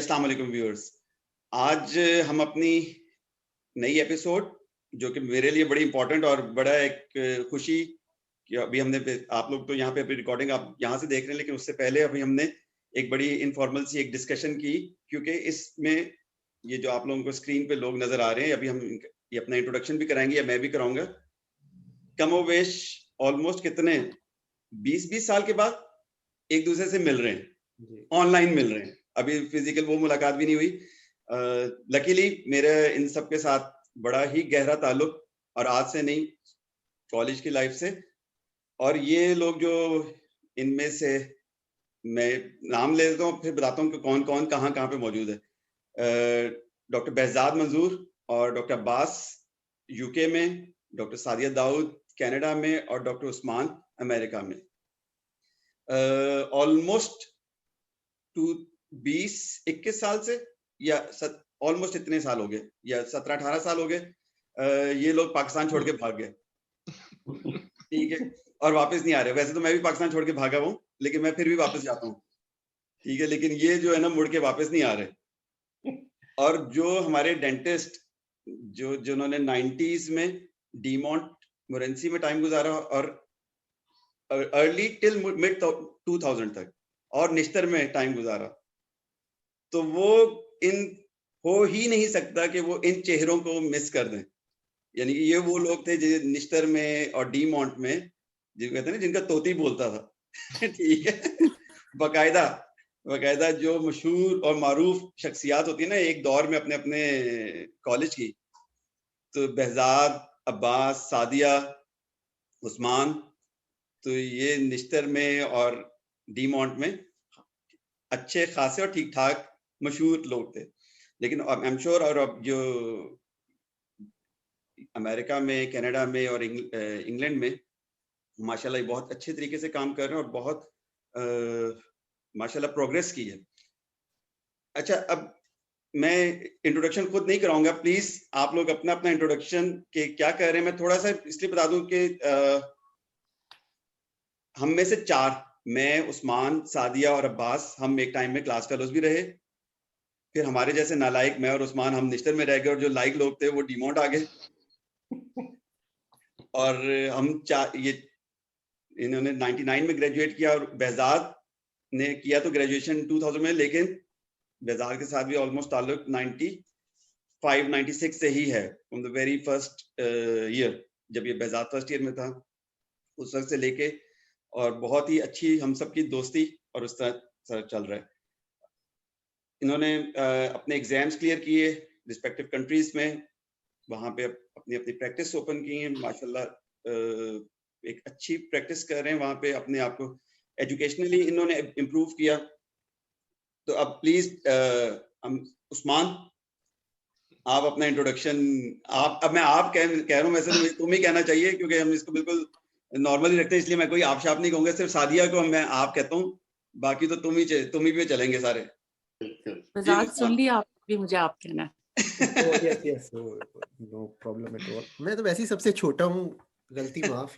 अस्सलाम वालेकुम व्यूअर्स। आज हम अपनी नई एपिसोड जो कि मेरे लिए बड़ी इंपॉर्टेंट और बड़ा एक खुशी कि अभी हमने आप लोग तो यहाँ पे अभी रिकॉर्डिंग आप यहाँ से देख रहे हैं, लेकिन उससे पहले अभी हमने एक बड़ी इनफॉर्मल सी एक डिस्कशन की, क्योंकि इसमें ये जो आप लोगों को स्क्रीन पे लोग नजर आ रहे हैं, अभी हम ये अपना इंट्रोडक्शन भी कराएंगे या मैं भी कराऊंगा। कमोवेश ऑलमोस्ट कितने 20 साल के बाद एक दूसरे से मिल रहे हैं, ऑनलाइन मिल रहे हैं, अभी फिजिकल वो मुलाकात भी नहीं हुई। लकीली मेरा इन सब के साथ बड़ा ही गहरा ताल्लुक, और आज से नहीं, कॉलेज की लाइफ से। और ये लोग जो इनमें से मैं नाम ले लेता हूँ, फिर बताता हूँ कि कौन कौन कहाँ कहाँ पे मौजूद है। डॉक्टर बेहजाद मंजूर और डॉक्टर अब्बास यूके में, डॉक्टर सादिया दाऊद कनाडा में और डॉक्टर उस्मान अमेरिका में। ऑलमोस्ट 20-21 साल से या ऑलमोस्ट इतने साल हो गए, या 17-18 साल हो गए। ये लोग पाकिस्तान छोड़ के भाग गए, ठीक है, और वापस नहीं आ रहे। वैसे तो मैं भी पाकिस्तान छोड़ के भागा हूँ, लेकिन मैं फिर भी वापस जाता हूँ, ठीक है, लेकिन ये जो है ना मुड़ के वापस नहीं आ रहे। और जो हमारे डेंटिस्ट जो जिन्होंने 90s में डीमोंट मोरेंसी में टाइम गुजारा और अर्ली टिल मिड 2000 तक, और निश्तर में टाइम गुजारा, तो वो इन हो ही नहीं सकता कि वो इन चेहरों को मिस कर दें। यानी कि ये वो लोग थे जो निश्तर में और डीमोंट में, जिनको कहते हैं ना, जिनका तोती बोलता था ठीक है, बकायदा जो मशहूर और मारूफ शख्सियात होती है ना एक दौर में अपने अपने कॉलेज की, तो बेहजाद, अब्बास, सादिया, उस्मान, तो ये निश्तर में और डीमोंट में अच्छे खासे और ठीक ठाक मशहूर लोग थे। लेकिन आई एम श्योर, और अब जो अमेरिका में, कनाडा में और इंग्लैंड में माशाल्लाह बहुत अच्छे तरीके से काम कर रहे हैं और बहुत माशाल्लाह प्रोग्रेस की है। अच्छा, अब मैं इंट्रोडक्शन खुद नहीं कराऊंगा, प्लीज आप लोग अपना अपना इंट्रोडक्शन के क्या कह रहे हैं। मैं थोड़ा सा इसलिए बता दूं कि हम में से चार, मैं, उस्मान, सादिया और अब्बास, हम एक टाइम में क्लास फेलोज भी रहे। फिर हमारे जैसे नालायक, मैं और उस्मान, हम निश्तर में रह गए, और जो लाइक लोग थे वो डीमोंट आ गए। और हम ये इन्होंने 99 में ग्रेजुएट किया, और बेहजाद ने किया तो ग्रेजुएशन 2000 में, लेकिन बेहजाद के साथ भी ऑलमोस्ट ताल्लुक 95-96 से ही है, from the very first year, जब ये बेहजाद फर्स्ट ईयर में था उस वक्त से लेके, और बहुत ही अच्छी हम सबकी दोस्ती और उस तरह चल रहा है। इन्होंने अपने एग्जाम्स क्लियर किए रिस्पेक्टिव कंट्रीज में, वहां पे अपनी अपनी प्रैक्टिस ओपन की है माशाल्लाह। एक अच्छी प्रैक्टिस कर रहे हैं वहां पे, अपने आप को एजुकेशनली इन्होंने इम्प्रूव किया। तो अब प्लीज उस्मान, आप अपना इंट्रोडक्शन, अब मैं आप कह रहा हूँ, वैसे तो तुम ही कहना चाहिए, क्योंकि हम इसको बिल्कुल नॉर्मली रखते हैं, इसलिए मैं कोई आप शाप नहीं कहूंगा, सिर्फ सादिया को मैं आप कहता हूँ, बाकी तो तुम ही पे चलेंगे सारे। बेहजाद सुन लिया, आप भी मुझे आप कहना है। yes, no problem at all. मैं तो वैसे ही सबसे छोटा हूँ, गलती माफ।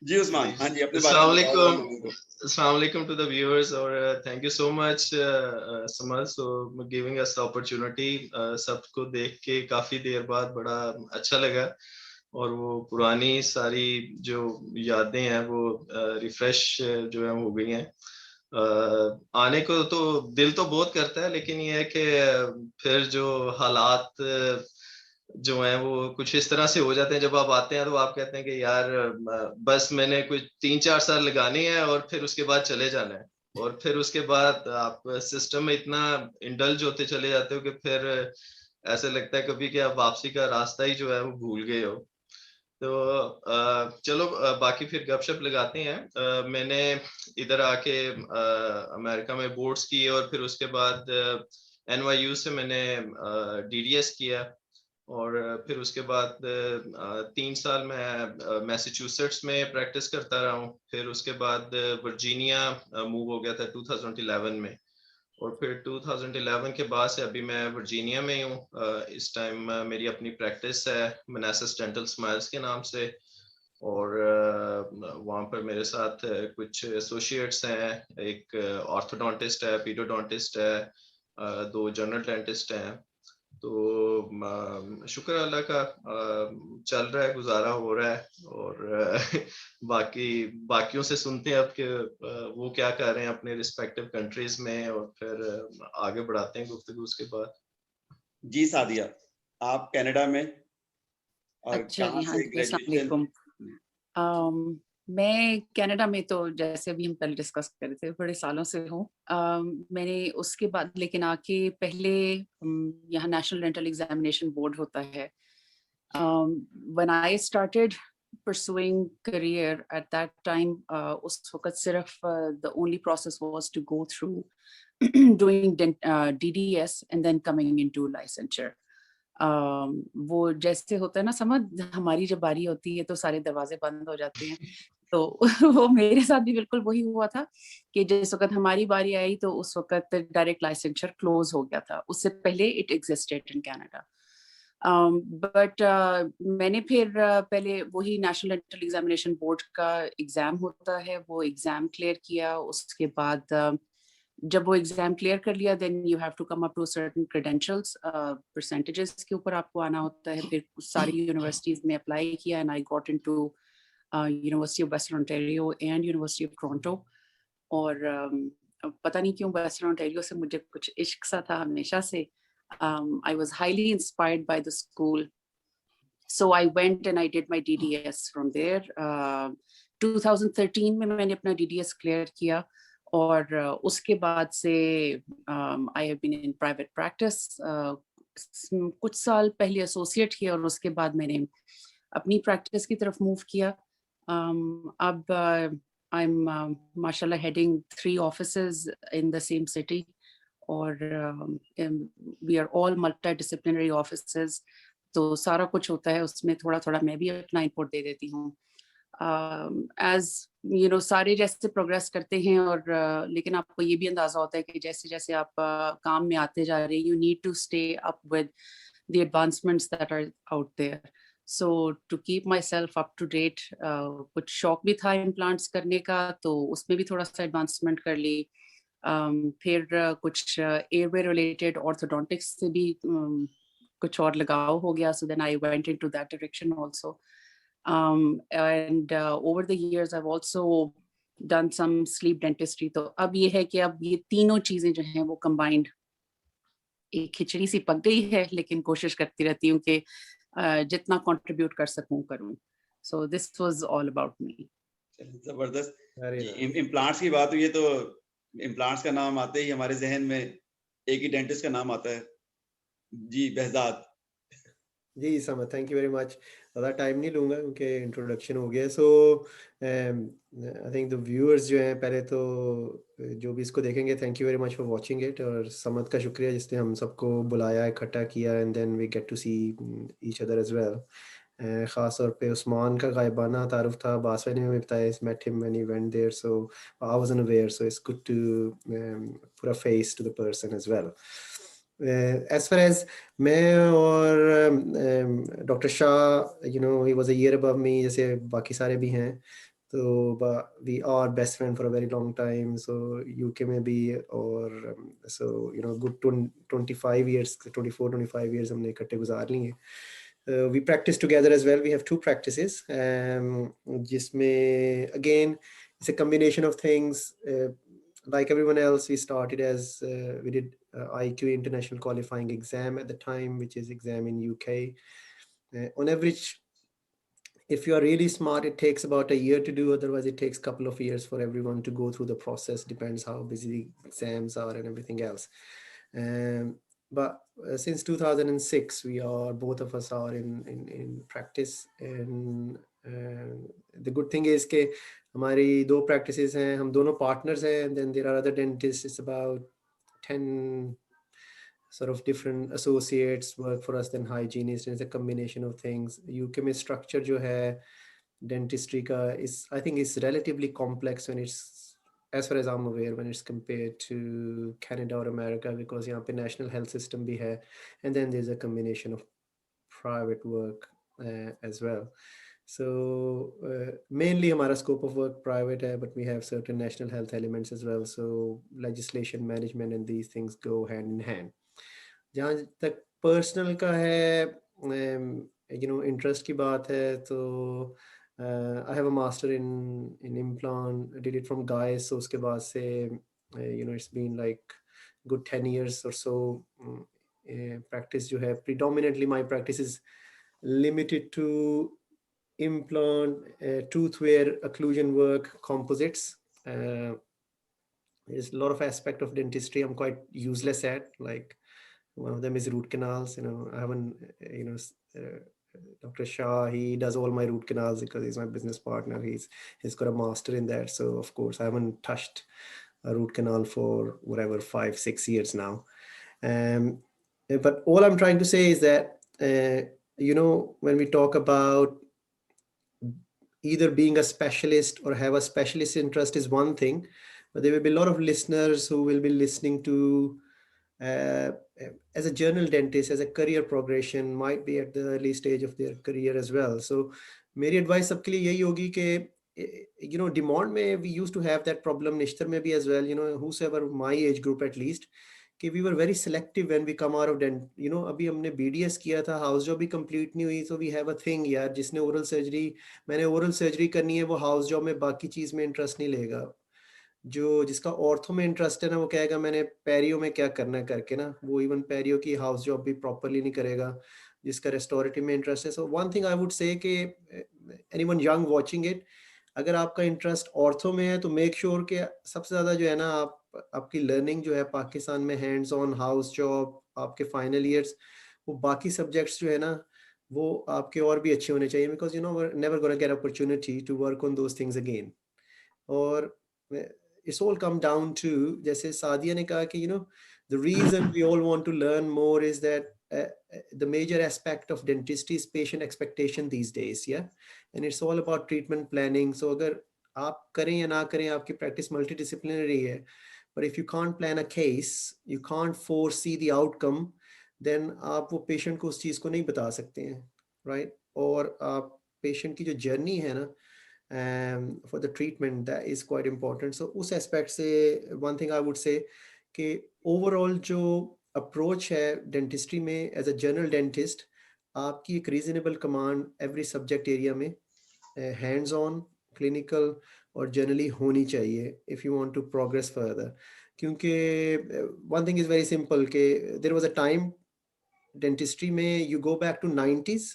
जी उस्मान, हाँ जी, अपने बारे में बताओ। Assalamu alaikum to the viewers, और thank you so much Samal for giving us the opportunity। सबको देख के काफी देर बाद बड़ा अच्छा लगा, और वो पुरानी सारी जो यादें हैं वो रिफ्रेश जो है हो गई हैं। आने को तो दिल तो बहुत करता है, लेकिन ये है कि फिर जो हालात जो है वो कुछ इस तरह से हो जाते हैं, जब आप आते हैं तो आप कहते हैं कि यार बस मैंने कुछ 3-4 साल लगाने हैं और फिर उसके बाद चले जाना है। और फिर उसके बाद आप सिस्टम में इतना इंडल्ज होते चले जाते हो कि फिर ऐसे लगता है कभी कि आप वापसी का रास्ता ही जो है वो भूल गए हो। तो चलो बाकी फिर गपशप लगाते हैं। मैंने इधर आके अमेरिका में बोर्ड्स किए, और फिर उसके बाद NYU से मैंने DDS किया, और फिर उसके बाद 3 साल मैं मैसाचुसेट्स में प्रैक्टिस करता रहा हूँ। फिर उसके बाद वर्जीनिया मूव हो गया था 2011 में, और फिर 2011 के बाद से अभी मैं वर्जीनिया में ही हूँ। इस टाइम मेरी अपनी प्रैक्टिस है मनासस डेंटल स्माइल्स के नाम से, और वहाँ पर मेरे साथ कुछ एसोसिएट्स हैं, एक ऑर्थोडोंटिस्ट है, पीडोडोंटिस्ट है, 2 जनरल डेंटिस्ट हैं। तो शुक्र अल्लाह का, चल रहा है, गुजारा हो रहा है। और बाकियों से सुनते हैं अब कि वो क्या कर रहे हैं अपने रिस्पेक्टिव कंट्रीज में, और फिर आगे बढ़ाते हैं गुफ्तगू उसके बाद। जी सादिया, आप कनाडा में और अच्छा कहाँ जी, हाँ से जी, अस्सलाम ग्रेजुएशन? वालेकुम। मैं कनाडा में तो जैसे अभी हम पहले डिस्कस कर रहे थे बड़े सालों से हूँ। मैंने उसके बाद लेकिन आके पहले यहाँ नेशनल डेंटल एग्जामिनेशन बोर्ड होता है। When I started pursuing career at that time, उस वक्त सिर्फ the only process was to go through doing DDS and then coming into licensure. वो जैसे होता है ना, समझ, हमारी जब बारी होती है तो सारे दरवाजे बंद हो जाते हैं। तो वो मेरे साथ भी बिल्कुल वही हुआ था कि जिस वक्त हमारी बारी आई तो उस वक्त डायरेक्ट लाइसेंचर क्लोज हो गया था। उससे पहले it existed in Canada. But मैंने फिर पहले वही नेशनल डेंटल एग्जामिनेशन बोर्ड का एग्जाम होता है, वो एग्जाम क्लियर किया। उसके बाद जब वो एग्जाम क्लियर कर लिया then you have to come up to certain credentials, percentages के ऊपर आपको आना होता है। फिर सारी यूनिवर्सिटीज में अप्लाई किया and I got into university of western Ontario and university of Toronto. और पता नहीं क्यों वेस्टर्न ओंटारियो से मुझे कुछ इश्क सा था हमेशा से। I was highly inspired by the school. So I went and I did my DDS from there. 2013 में मैंने अपना DDS clear किया और उसके बाद से I have been in private practice. कुछ साल पहले एसोसिएट किया और उसके बाद मैंने अपनी प्रैक्टिस की तरफ मूव किया। अब I'm माशाल्लाह heading 3 offices in the same city. और we are all multidisciplinary offices, तो सारा कुछ होता है उसमें। थोड़ा थोड़ा मैं भी अपना इनपुट दे देती हूँ। एज यू नो, सारे जैसे प्रोग्रेस करते हैं और लेकिन आपको ये भी अंदाजा होता है कि जैसे जैसे आप काम में आते जा रहे हैं, you need to stay up with the advancements that are out there. So to keep myself up to date, कुछ शौक भी था इम्प्लांट्स करने का, तो उसमें भी थोड़ा सा एडवांसमेंट कर ली। फिर कुछ एयरवे रिलेटेड ऑर्थोडोंटिक्स से भी कुछ और लगाव हो गया, so then I went into that direction also. And over the years I have also done some sleep dentistry. तो अब ये है कि अब ये तीनों चीजें जो हैं वो कंबाइंड एक खिचड़ी सी पक गई है, लेकिन कोशिश करती रहती हूँ कि जितना कंट्रीब्यूट कर सकूं करूं। So this was all about me. जबरदस्त। इम्प्लांट्स की बात हुई है तो इम्प्लांट्स का नाम आते ही हमारे जहन में एक ही डेंटिस्ट का नाम आता है, जी behzad। जी समझ, थैंक यू वेरी मच। ज़्यादा टाइम नहीं लूँगा क्योंकि इंट्रोडक्शन हो गया। सो आई थिंक द व्यूअर्स जो हैं, पहले तो जो भी इसको देखेंगे, thank you very much for watching it. और समद का शुक्रिया जिसने हम सबको बुलाया, इकट्ठा किया, and then we get to see each other as well. ख़ास तौर पे उस्मान का गायबाना तारुफ था, बासवा ने हमें बताया, met him when he went there, so I wasn't aware, so it's good to put a face to the person as well. As far as मैं और doctor Shah, you know, he was a year above me, जैसे बाकी सारे भी हैं, तो we are best friend for a very long time. So UK में भी, और so you know good 25 years, 24-25 years हमने इकट्ठे गुजार लिए हैं। We practice together as well. We have 2 practices, जिसमें again it's a combination of things. Like everyone else, we started as we did IQ international qualifying exam at the time, which is exam in UK. On average, if you are really smart, it takes about a year to do. Otherwise, it takes a couple of years for everyone to go through the process. Depends how busy the exams are and everything else. But since 2006, we are, both of us are in practice. And the good thing is कि हमारी 2 practices हैं, हम दोनों partners हैं, and then there are other dentists. It's about 10 sort of different associates work for us, then hygienists, and it's a combination of things. UK में structure जो है dentistry का is, I think, is relatively complex when it's, as far as I'm aware, when it's compared to Canada or America, because यहाँ पे national health system भी है, and then there's a combination of private work as well. So mainly हमारा scope of work private है, but we have certain national health elements as well. So legislation, management and these things go hand in hand. जहाँ तक personal का है, interest की बात है, तो I have a master in implant. I did it from Guy's, so उसके बाद से it's been like good 10 years or so. Practice जो है, predominantly my practice is limited to implant, tooth wear, occlusion work, composites. There's a lot of aspect of dentistry I'm quite useless at. Like one of them is root canals. I haven't, Dr. Shah, he does all my root canals because he's my business partner. He's got a master in that. So of course I haven't touched a root canal for whatever 5-6 years now. But all I'm trying to say is that when we talk about either being a specialist or have a specialist interest is one thing, but there will be a lot of listeners who will be listening to as a general dentist, as a career progression, might be at the early stage of their career as well. So मेरी advice सबके लिए यही होगी कि demand में we used to have that problem, Nishtar में भी as well, whosoever my age group at least, कि we were very selective when we come out of dent. अभी हमने BDS किया था, हाउस जॉब भी कंप्लीट नहीं हुई, so we have a thing यार, जिसने ओरल सर्जरी, मैंने ओरल सर्जरी करनी है, वो हाउस जॉब में बाकी चीज में इंटरेस्ट नहीं लेगा. जिसका ऑर्थो में इंटरेस्ट है ना, वो कहेगा मैंने पैरियो में क्या करना है करके ना, वो इवन पैरियो की हाउस जॉब भी प्रॉपरली नहीं करेगा. जिसका रेस्टोरेटिव में इंटरेस्ट है, सो one thing I would say कि एनीवन यंग वाचिंग इट, अगर आपका इंटरेस्ट ऑर्थो में है तो मेक श्योर कि सबसे ज्यादा जो है ना, आपकी लर्निंग जो है पाकिस्तान में हैंड्स ऑन, हाउस जॉब, आपके फाइनल ईयर्स, वो बाकी सब्जेक्ट्स जो है ना वो आपके और भी अच्छे होने चाहिए, because never gonna get opportunity to work on those things again. और it's all come down to, जैसे सादिया ने कहा कि the reason we all want to learn more is that the major aspect of dentistry is patient expectation these days, yeah, and it's all about treatment planning. So अगर आप करें या ना करें, आपकी practice multidisciplinary है, but if you can't plan a case, you can't foresee the outcome, then आप वो patient को उस चीज को नहीं बता सकते हैं, right? और आप patient की जो journey है ना, for the treatment, that is quite important. So उस aspect से one thing I would say कि overall जो approach है dentistry में as a general dentist, आपकी एक reasonable command every subject area में hands on, clinical और generally होनी चाहिए if you want to progress further. क्योंकि one thing is very simple कि there was a time dentistry में you go back to 90s,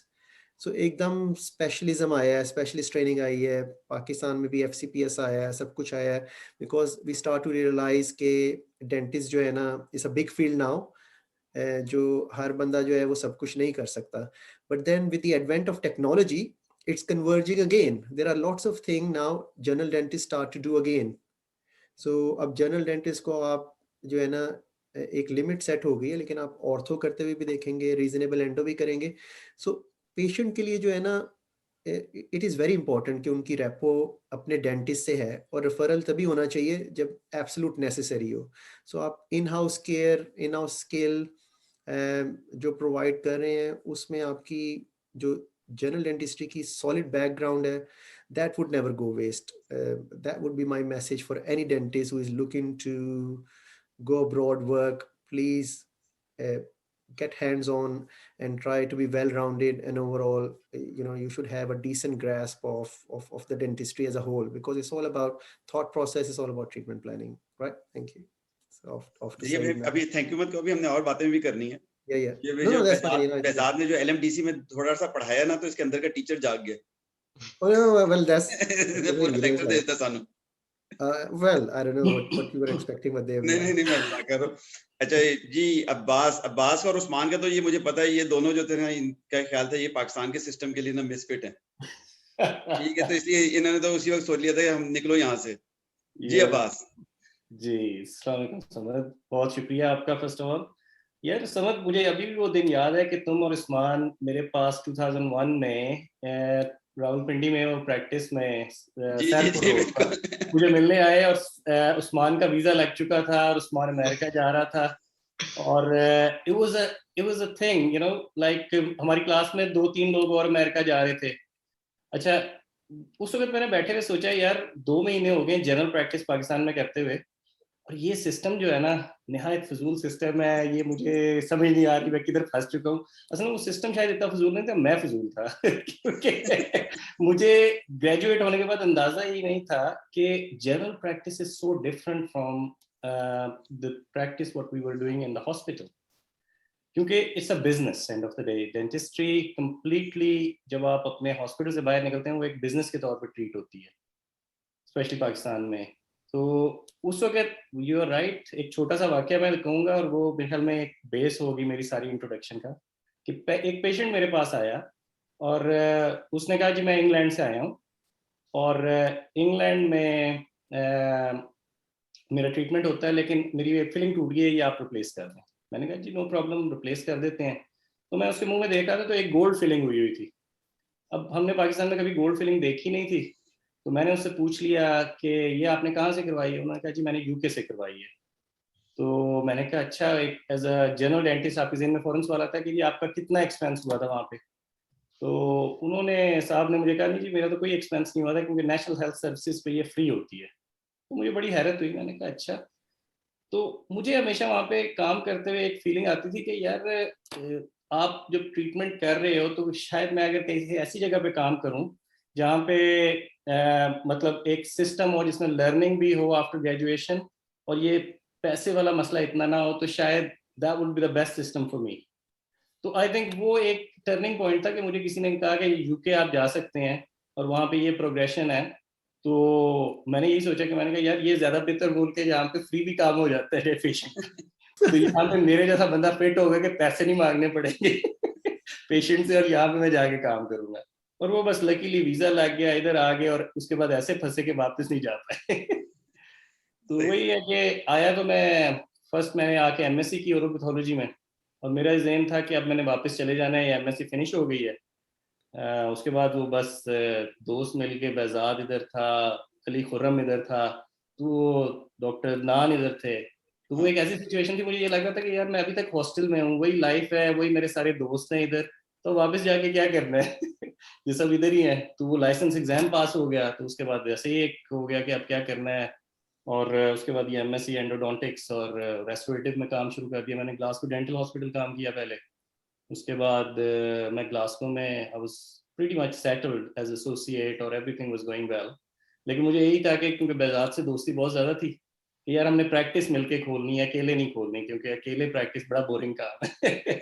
so एकदम स्पेशलिज्म आया है, स्पेशलिस्ट ट्रेनिंग आई है, पाकिस्तान में भी FCPS आया है, सब कुछ आया है, because we start to realise के डेंटिस्ट जो है ना it's a big field now, जो हर बंदा जो है वो सब कुछ नहीं कर सकता. But then with the advent of technology it's converging again. There are lots of thing now general dentist start to do again. So अब जनरल डेंटिस्ट को आप जो है ना एक लिमिट सेट हो गई है, लेकिन आप ऑर्थो करते हुए भी देखेंगे, रीजनेबल एंडो भी करेंगे. सो पेशेंट के लिए जो है ना इट इज़ वेरी इंपॉर्टेंट कि उनकी रेपो अपने डेंटिस्ट से है, और रेफरल तभी होना चाहिए जब एब्सोल्यूट नेसेसरी हो. सो आप in house care, in house skill जो प्रोवाइड कर रहे हैं, उसमें आपकी जो जनरल डेंटिस्ट्री की सॉलिड बैकग्राउंड है, that would never go waste. That would be my message for any dentist who is looking to go abroad work. Please get hands-on and try to be well-rounded, and overall you should have a decent grasp of the dentistry as a whole, because it's all about thought process, it's all about treatment planning, right? Thank you. So off to ये अभी thank you मत को, अभी हमने और बातें भी करनी है. yeah no, that's fine. Behzad ने जो LMDC में थोड़ा सा पढ़ाया ना, तो इसके अंदर का टीचर जाग गया. Oh no, well that's पूरा लेक्चर दे देता सानू. Well, I don't know what you were expecting, but they have नहीं मैं मजाक कर रहा हूं. अच्छा जी, अब्बास और उस्मान का तो ये मुझे पता है, ये दोनों जो थे ना, इनका ख्याल था ये पाकिस्तान के सिस्टम के लिए ना मिसफिट है. ठीक है, तो इसलिए इन्होंने तो उसी वक्त सोच लिया था कि हम निकलो यहाँ से. जी अब्बास जी, अस्सलाम वालेकुम समद, बहुत शुक्रिया आपका फर्स्ट ऑफ ऑल. यार समद, मुझे अभी भी वो दिन याद है कि तुम और उस्मान मेरे पास 2001 में रावलपिंडी में और प्रैक्टिस में मुझे मिलने आए, और उस्मान का वीजा लग चुका था और उस्मान अमेरिका जा रहा था, और it was a thing, like हमारी क्लास में 2-3 लोग और अमेरिका जा रहे थे, अच्छा, उस वक्त मैंने बैठे हुए सोचा यार 2 महीने हो गए जनरल प्रैक्टिस पाकिस्तान में करते हुए, और ये सिस्टम जो है ना निहायत फजूल सिस्टम है, ये मुझे समझ नहीं आ रही मैं किधर फंस चुका हूँ। असल में वो सिस्टम शायद इतना फजूल नहीं था, मैं फजूल था क्योंकि मुझे ग्रेजुएट होने के बाद अंदाजा ही नहीं था कि general practice is so different from the practice what we were doing in the hospital, क्योंकि it's a business end of the day. Dentistry completely जब आप अपने हॉस्पिटल से बाहर निकलते हैं वो एक बिजनेस के तौर पर ट्रीट होती है, स्पेशली पाकिस्तान में। तो उस वक्त यू आर राइट, एक छोटा सा वाक्य मैं कहूँगा और वो मेरे ख्याल में एक बेस होगी मेरी सारी इंट्रोडक्शन का, कि एक पेशेंट मेरे पास आया और उसने कहा जी मैं इंग्लैंड से आया हूँ और इंग्लैंड में मेरा ट्रीटमेंट होता है लेकिन मेरी एक फिलिंग टूट गई है, ये आप रिप्लेस कर दें। मैंने कहा जी नो प्रॉब्लम, रिप्लेस कर देते हैं। तो मैं उसके मुंह में देख रहा था तो एक गोल्ड फिलिंग हुई हुई थी। अब हमने पाकिस्तान में कभी गोल्ड फिलिंग देखी नहीं थी, तो मैंने उससे पूछ लिया कि ये आपने कहाँ से करवाई है। उन्होंने कहा जी मैंने यूके से करवाई है। तो मैंने कहा अच्छा, एक एज अ जनरल डेंटिस्ट आपके ज़हन में फौरन सवाल आता है कि जी आपका कितना एक्सपेंस हुआ था वहाँ पे। तो उन्होंने साहब ने मुझे कहा नहीं जी मेरा तो कोई एक्सपेंस नहीं हुआ था क्योंकि नेशनल हेल्थ सर्विसेज पे ये फ्री होती है। तो मुझे बड़ी हैरत हुई, मैंने कहा अच्छा। तो मुझे हमेशा वहाँ पे काम करते हुए एक फीलिंग आती थी कि यार आप जब ट्रीटमेंट कर रहे हो तो शायद मैं अगर कहीं ऐसी जगह पे काम करूँ जहाँ पे मतलब एक सिस्टम हो जिसमें लर्निंग भी हो आफ्टर ग्रेजुएशन और ये पैसे वाला मसला इतना ना हो, तो शायद that would be the best system for me. तो आई थिंक वो एक टर्निंग पॉइंट था कि मुझे किसी ने कहा कि यूके आप जा सकते हैं और वहाँ पे ये प्रोग्रेशन है। तो मैंने यही सोचा कि मैंने कहा यार ये ज्यादा बेहतर बोल के यहाँ पे फ्री भी काम हो जाता है पेशेंट तो यहाँ पे मेरे जैसा बंदा फिट होगा कि पैसे नहीं मांगने पड़ेंगे पेशेंट से, और यहाँ पे मैं जाके काम करूंगा। और वो बस लकीली वीजा लग गया, इधर आ गए और उसके बाद ऐसे फंसे के वापस नहीं जा पाए तो वही है कि आया तो मैं फर्स्ट मैंने आके एमएससी की ओरोपैथोलॉजी में, और मेरा ज़हन था कि अब मैंने वापस चले जाना है, एमएससी फिनिश हो गई है। उसके बाद वो बस दोस्त मिल के बेजाद इधर था, अली खुर्रम इधर था, तो डॉक्टर नान इधर थे। तो वो एक ऐसी सिचुएशन थी, मुझे ये लग रहा था कि यार मैं अभी तक हॉस्टल में हूँ, वही लाइफ है, वही मेरे सारे दोस्त हैं इधर, तो वापस जाके क्या करना है ये सब इधर ही है। तो वो लाइसेंस एग्जाम पास हो गया, तो उसके बाद वैसे ही एक हो गया कि अब क्या करना है। और उसके बाद ये एमएससी एंडोडोंटिक्स और रेस्टोरेटिव में काम शुरू कर दिया मैंने। ग्लासगो डेंटल हॉस्पिटल काम किया पहले, उसके बाद मैं ग्लासगो में I was pretty much settled as associate और एवरीथिंग वाज गोइंग वेल। लेकिन मुझे यही था कि क्योंकि बेजाद से दोस्ती बहुत ज़्यादा थी कि यार हमने प्रैक्टिस मिलके खोलनी है, अकेले नहीं खोलनी, क्योंकि अकेले प्रैक्टिस बड़ा बोरिंग काम है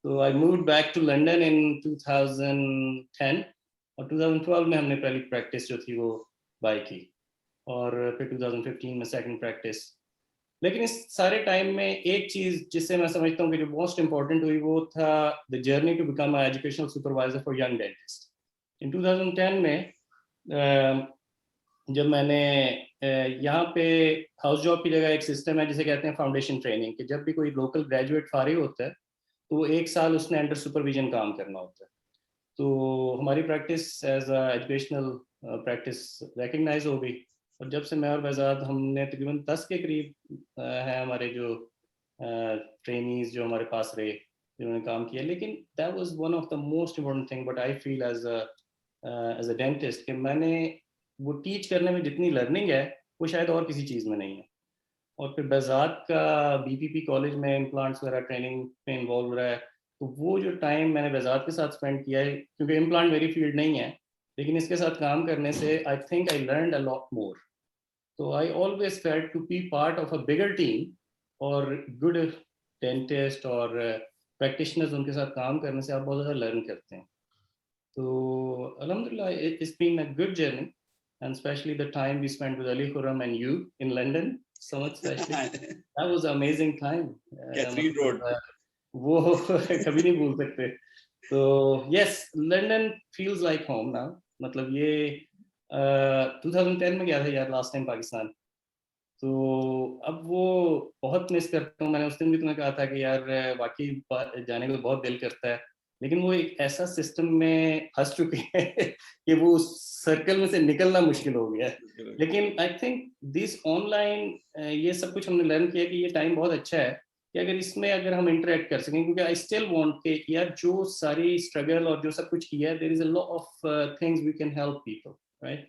तो I moved back to London in 2010 और 2012 में हमने पहली प्रैक्टिस जो थी वो बाय की, और फिर 2015 में सेकंड प्रैक्टिस। लेकिन इस सारे टाइम में एक चीज जिससे मैं समझता हूँ कि जो मोस्ट इम्पोर्टेंट हुई वो था the journey to become educational supervisor for young dentist. In 2010 में जब मैंने यहाँ पे हाउस जॉब की जगह एक सिस्टम है जिसे कहते हैं फाउंडेशन ट्रेनिंग, कि जब भी कोई लोकल ग्रेजुएट फारिग होता है तो वो 1 साल उसने अंडर सुपरविजन काम करना होता है। तो हमारी practice as educational practice recognise हो गई, और जब से मैं और बेजाद हमने तकरीबन 10 के करीब हैं हमारे जो ट्रेनीज जो हमारे पास रहे जिन्होंने काम किया। लेकिन that was one of the most important thing but I feel as a dentist कि मैंने वो टीच करने में जितनी लर्निंग है वो शायद और किसी चीज़ में नहीं है। और फिर बेजाद का बीपीपी कॉलेज में इम्प्लांट्स वगैरह ट्रेनिंग में इन्वॉल्व रहा है, तो वो जो टाइम मैंने बेजाद के साथ स्पेंड किया है, क्योंकि इम्प्लांट मेरी फील्ड नहीं है, लेकिन इसके साथ काम करने से I think I learned a lot more. तो I always felt to be part of a bigger team और गुड डेंटिस्ट और प्रैक्टिशनर्स, उनके साथ काम करने से आप बहुत ज़्यादा लर्न करते हैं। तो अल्हम्दुलिल्लाह it's been a good journey, and especially the time we spent with Ali Khurram and you in London, so much especially. That was an amazing time. Catherine Road. वो कभी नहीं भूल सकते। तो yes, London feels like home now. मतलब ये 2010 में गया था यार लास्ट टाइम पाकिस्तान, तो अब वो बहुत मिस करता हूँ। मैंने उस दिन भी तुम्हें कहा था कि यार वाकई जाने को बहुत दिल करता है, लेकिन वो एक ऐसा सिस्टम में फंस चुके हैं कि वो उस सर्कल में से निकलना मुश्किल हो गया है। लेकिन आई थिंक दिस ऑनलाइन ये सब कुछ हमने लर्न किया कि ये टाइम बहुत अच्छा है कि अगर इसमें अगर हम इंटरेक्ट कर सकें, क्योंकि आई स्टिल वांट के यार जो सारी स्ट्रगल और जो सब कुछ किया है, there is a lot of things we can help people, right.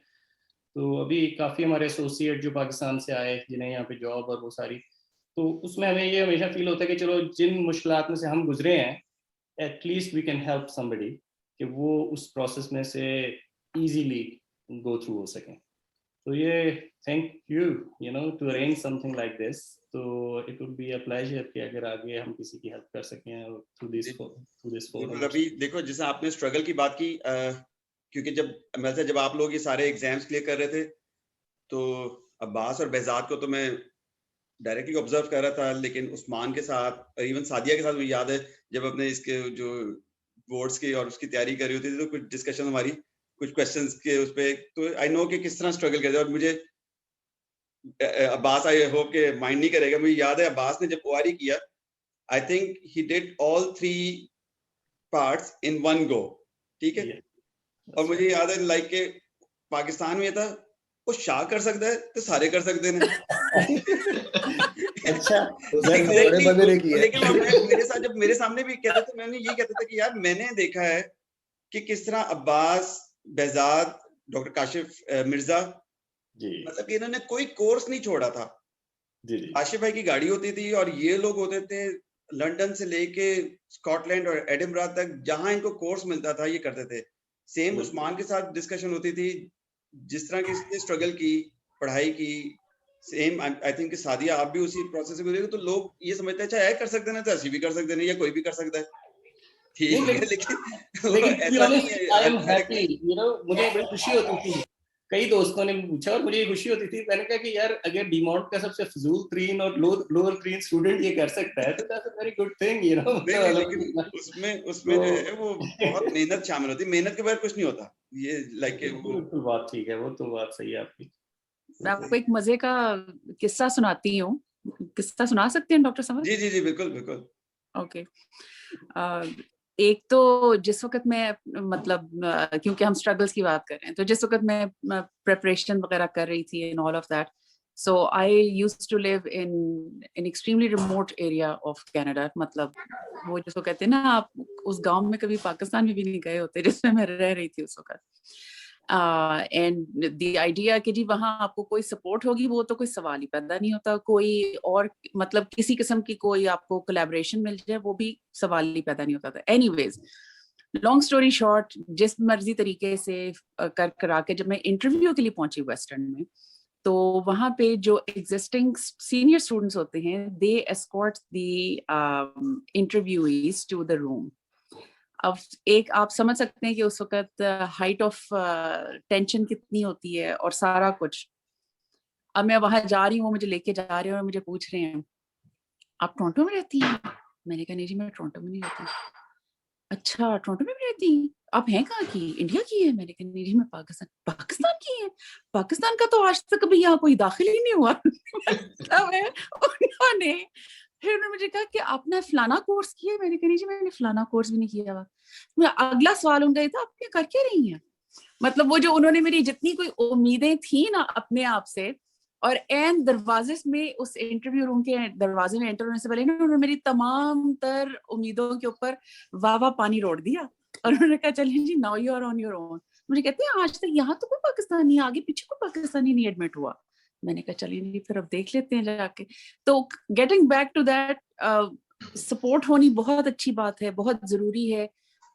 तो अभी काफ़ी हमारे एसोसिएट जो पाकिस्तान से आए जिन्हें यहाँ पे जॉब और वो सारी, तो उसमें हमें ये हमेशा फील होता है कि चलो जिन मुश्किलात में से हम गुजरे हैं, at least we can help somebody कि वो उस प्रोसेस में से इजीली गो थ्रू हो सकें। तो ये thank you you know to arrange something like this. तो it would be a pleasure कि अगर आगे हम किसी की हेल्प कर सकें थ्रू दिस फोरम। अभी देखो जैसे आपने स्ट्रगल की बात की, क्योंकि जब आप लोग ये सारे एग्जाम्स क्लियर कर रहे थे, तो अब्बास और बेहजाद को तो मैं डायरेक्टली ऑब्जर्व कर रहा था, लेकिन उस्मान के साथ, इवन सादिया के साथ मुझे याद है जब अपने इसके जो बोर्ड्स की और उसकी तैयारी कर रही होती थी, तो कुछ डिस्कशन हमारी कुछ क्वेश्चंस के उस पे, तो आई नो कि किस तरह स्ट्रगल करते। और मुझे अब्बास, आई होप के माइंड नहीं करेगा, मुझे याद है अब्बास ने जब ओआरई किया, I think he did all 3 parts in one go, ठीक है। और मुझे याद है लाइक के पाकिस्तान में था वो शाह कर सकता है तो सारे कर सकते हैं। अच्छा, लेकिन मेरे साथ जब मेरे सामने भी कहते थे, मैंने ये कहता था कि यार मैंने देखा है कि किस तरह अब्बास, बेहजाद, डॉक्टर काशिफ मिर्जा, मतलब कि इन्होंने कोई कोर्स नहीं छोड़ा था। काशिफ भाई की गाड़ी होती थी और ये लोग होते थे लंदन से लेके स्कॉटलैंड और एडिनबरा तक, जहां इनको कोर्स मिलता था ये करते थे। सेम उस्मान के साथ डिस्कशन होती थी, जिस तरह की इसने स्ट्रगल की, पढ़ाई की, सेम आई थिंक सादिया आप भी उसी प्रोसेस से गुजरे। तो लोग ये समझते हैं अच्छा कर सकते हैं तो ऐसी भी कर सकते हैं, या कोई भी कर सकता है, ठीक है। लेकिन ऐसा नहीं है। I am happy, you know, मुझे बड़ी खुशी होती थी, कई दोस्तों ने पूछा और मुझे खुशी होती थी। मैंने कहा कि यार अगर डीमॉन्ट का सबसे फजूल तरीन और लोअर तरीन स्टूडेंट ये कर सकता है तो that's a very good thing, you know. लेकिन उसमें जो है वो बहुत मेहनत शामिल होती है, मेहनत के बगैर कुछ नहीं होता। ये लाइक वो बात ठीक है, वो तो बात सही है आपकी। मैं आपको एक मजे का किस्सा सुनाती हूँ। किस्सा सुना सकते हैं डॉक्टर समद? जी जी जी बिल्कुल बिल्कुल। ओके। एक तो जिस वक्त मैं मतलब क्योंकि हम स्ट्रगल्स की बात कर रहे हैं, तो जिस वक्त मैं प्रिपरेशन वगैरह कर रही थी in all of that, so I used to live in extremely remote area of Canada. मतलब वो जिसको कहते हैं ना, आप उस गांव में कभी पाकिस्तान में भी नहीं गए होते जिसमें मैं रह रही थी उस वक्त। एंड द आइडिया कि जी वहां आपको कोई सपोर्ट होगी, वो तो कोई सवाल ही पैदा नहीं होता। कोई और मतलब किसी किस्म की कोई आपको कोलैबोरेशन मिल जाए, वो भी सवाल ही पैदा नहीं होता था। एनीवेज, लॉन्ग स्टोरी शॉर्ट, जिस मर्जी तरीके से करा के जब मैं इंटरव्यू के लिए पहुंची वेस्टर्न में, तो वहां पे जो एग्जिस्टिंग सीनियर स्टूडेंट्स होते हैं, they escort the interviewees to the room. अब एक आप समझ सकते हैं कि उस वक्त हाइट ऑफ टेंशन कितनी होती है और सारा कुछ। अब मैं वहां जा रही हूँ, वो मुझे लेके जा रहे हैं और मुझे पूछ रहे हैं आप टोरंटो में रहती हैं? मैंने कहा नहीं जी मैं टोरंटो में नहीं रहती। अच्छा टोरंटो में भी रहती हैं? आप हैं कहाँ की? इंडिया की है? मैंने कहा नहीं जी मैं पाकिस्तान की है। पाकिस्तान का तो आज तक कभी यहाँ कोई दाखिल ही नहीं हुआ। उन्होंने फिर उन्होंने मुझे कहा कि आपने फलाना कोर्स किया है? मैंने कहा नहीं जी मैंने फलाना कोर्स भी नहीं किया हुआ। अगला सवाल उनका था आप क्या कर रही हैं? मतलब वो जो उन्होंने मेरी जितनी कोई उम्मीदें थी ना अपने आप से, और एंड दरवाजे में उस इंटरव्यू रूम के दरवाजे में एंटर होने से पहले ना उन्होंने मेरी तमाम तर उम्मीदों के ऊपर वाह पानी रोड़ दिया और उन्होंने कहा चलिए जी now you are on your own. मुझे कहते हैं आज तक यहाँ तो कोई पाकिस्तानी, आगे पीछे कोई पाकिस्तानी नहीं एडमिट हुआ। मैंने कहा चलिए नहीं फिर अब देख लेते हैं जाके। तो getting back to that, support होनी बहुत अच्छी बात है, बहुत जरूरी है।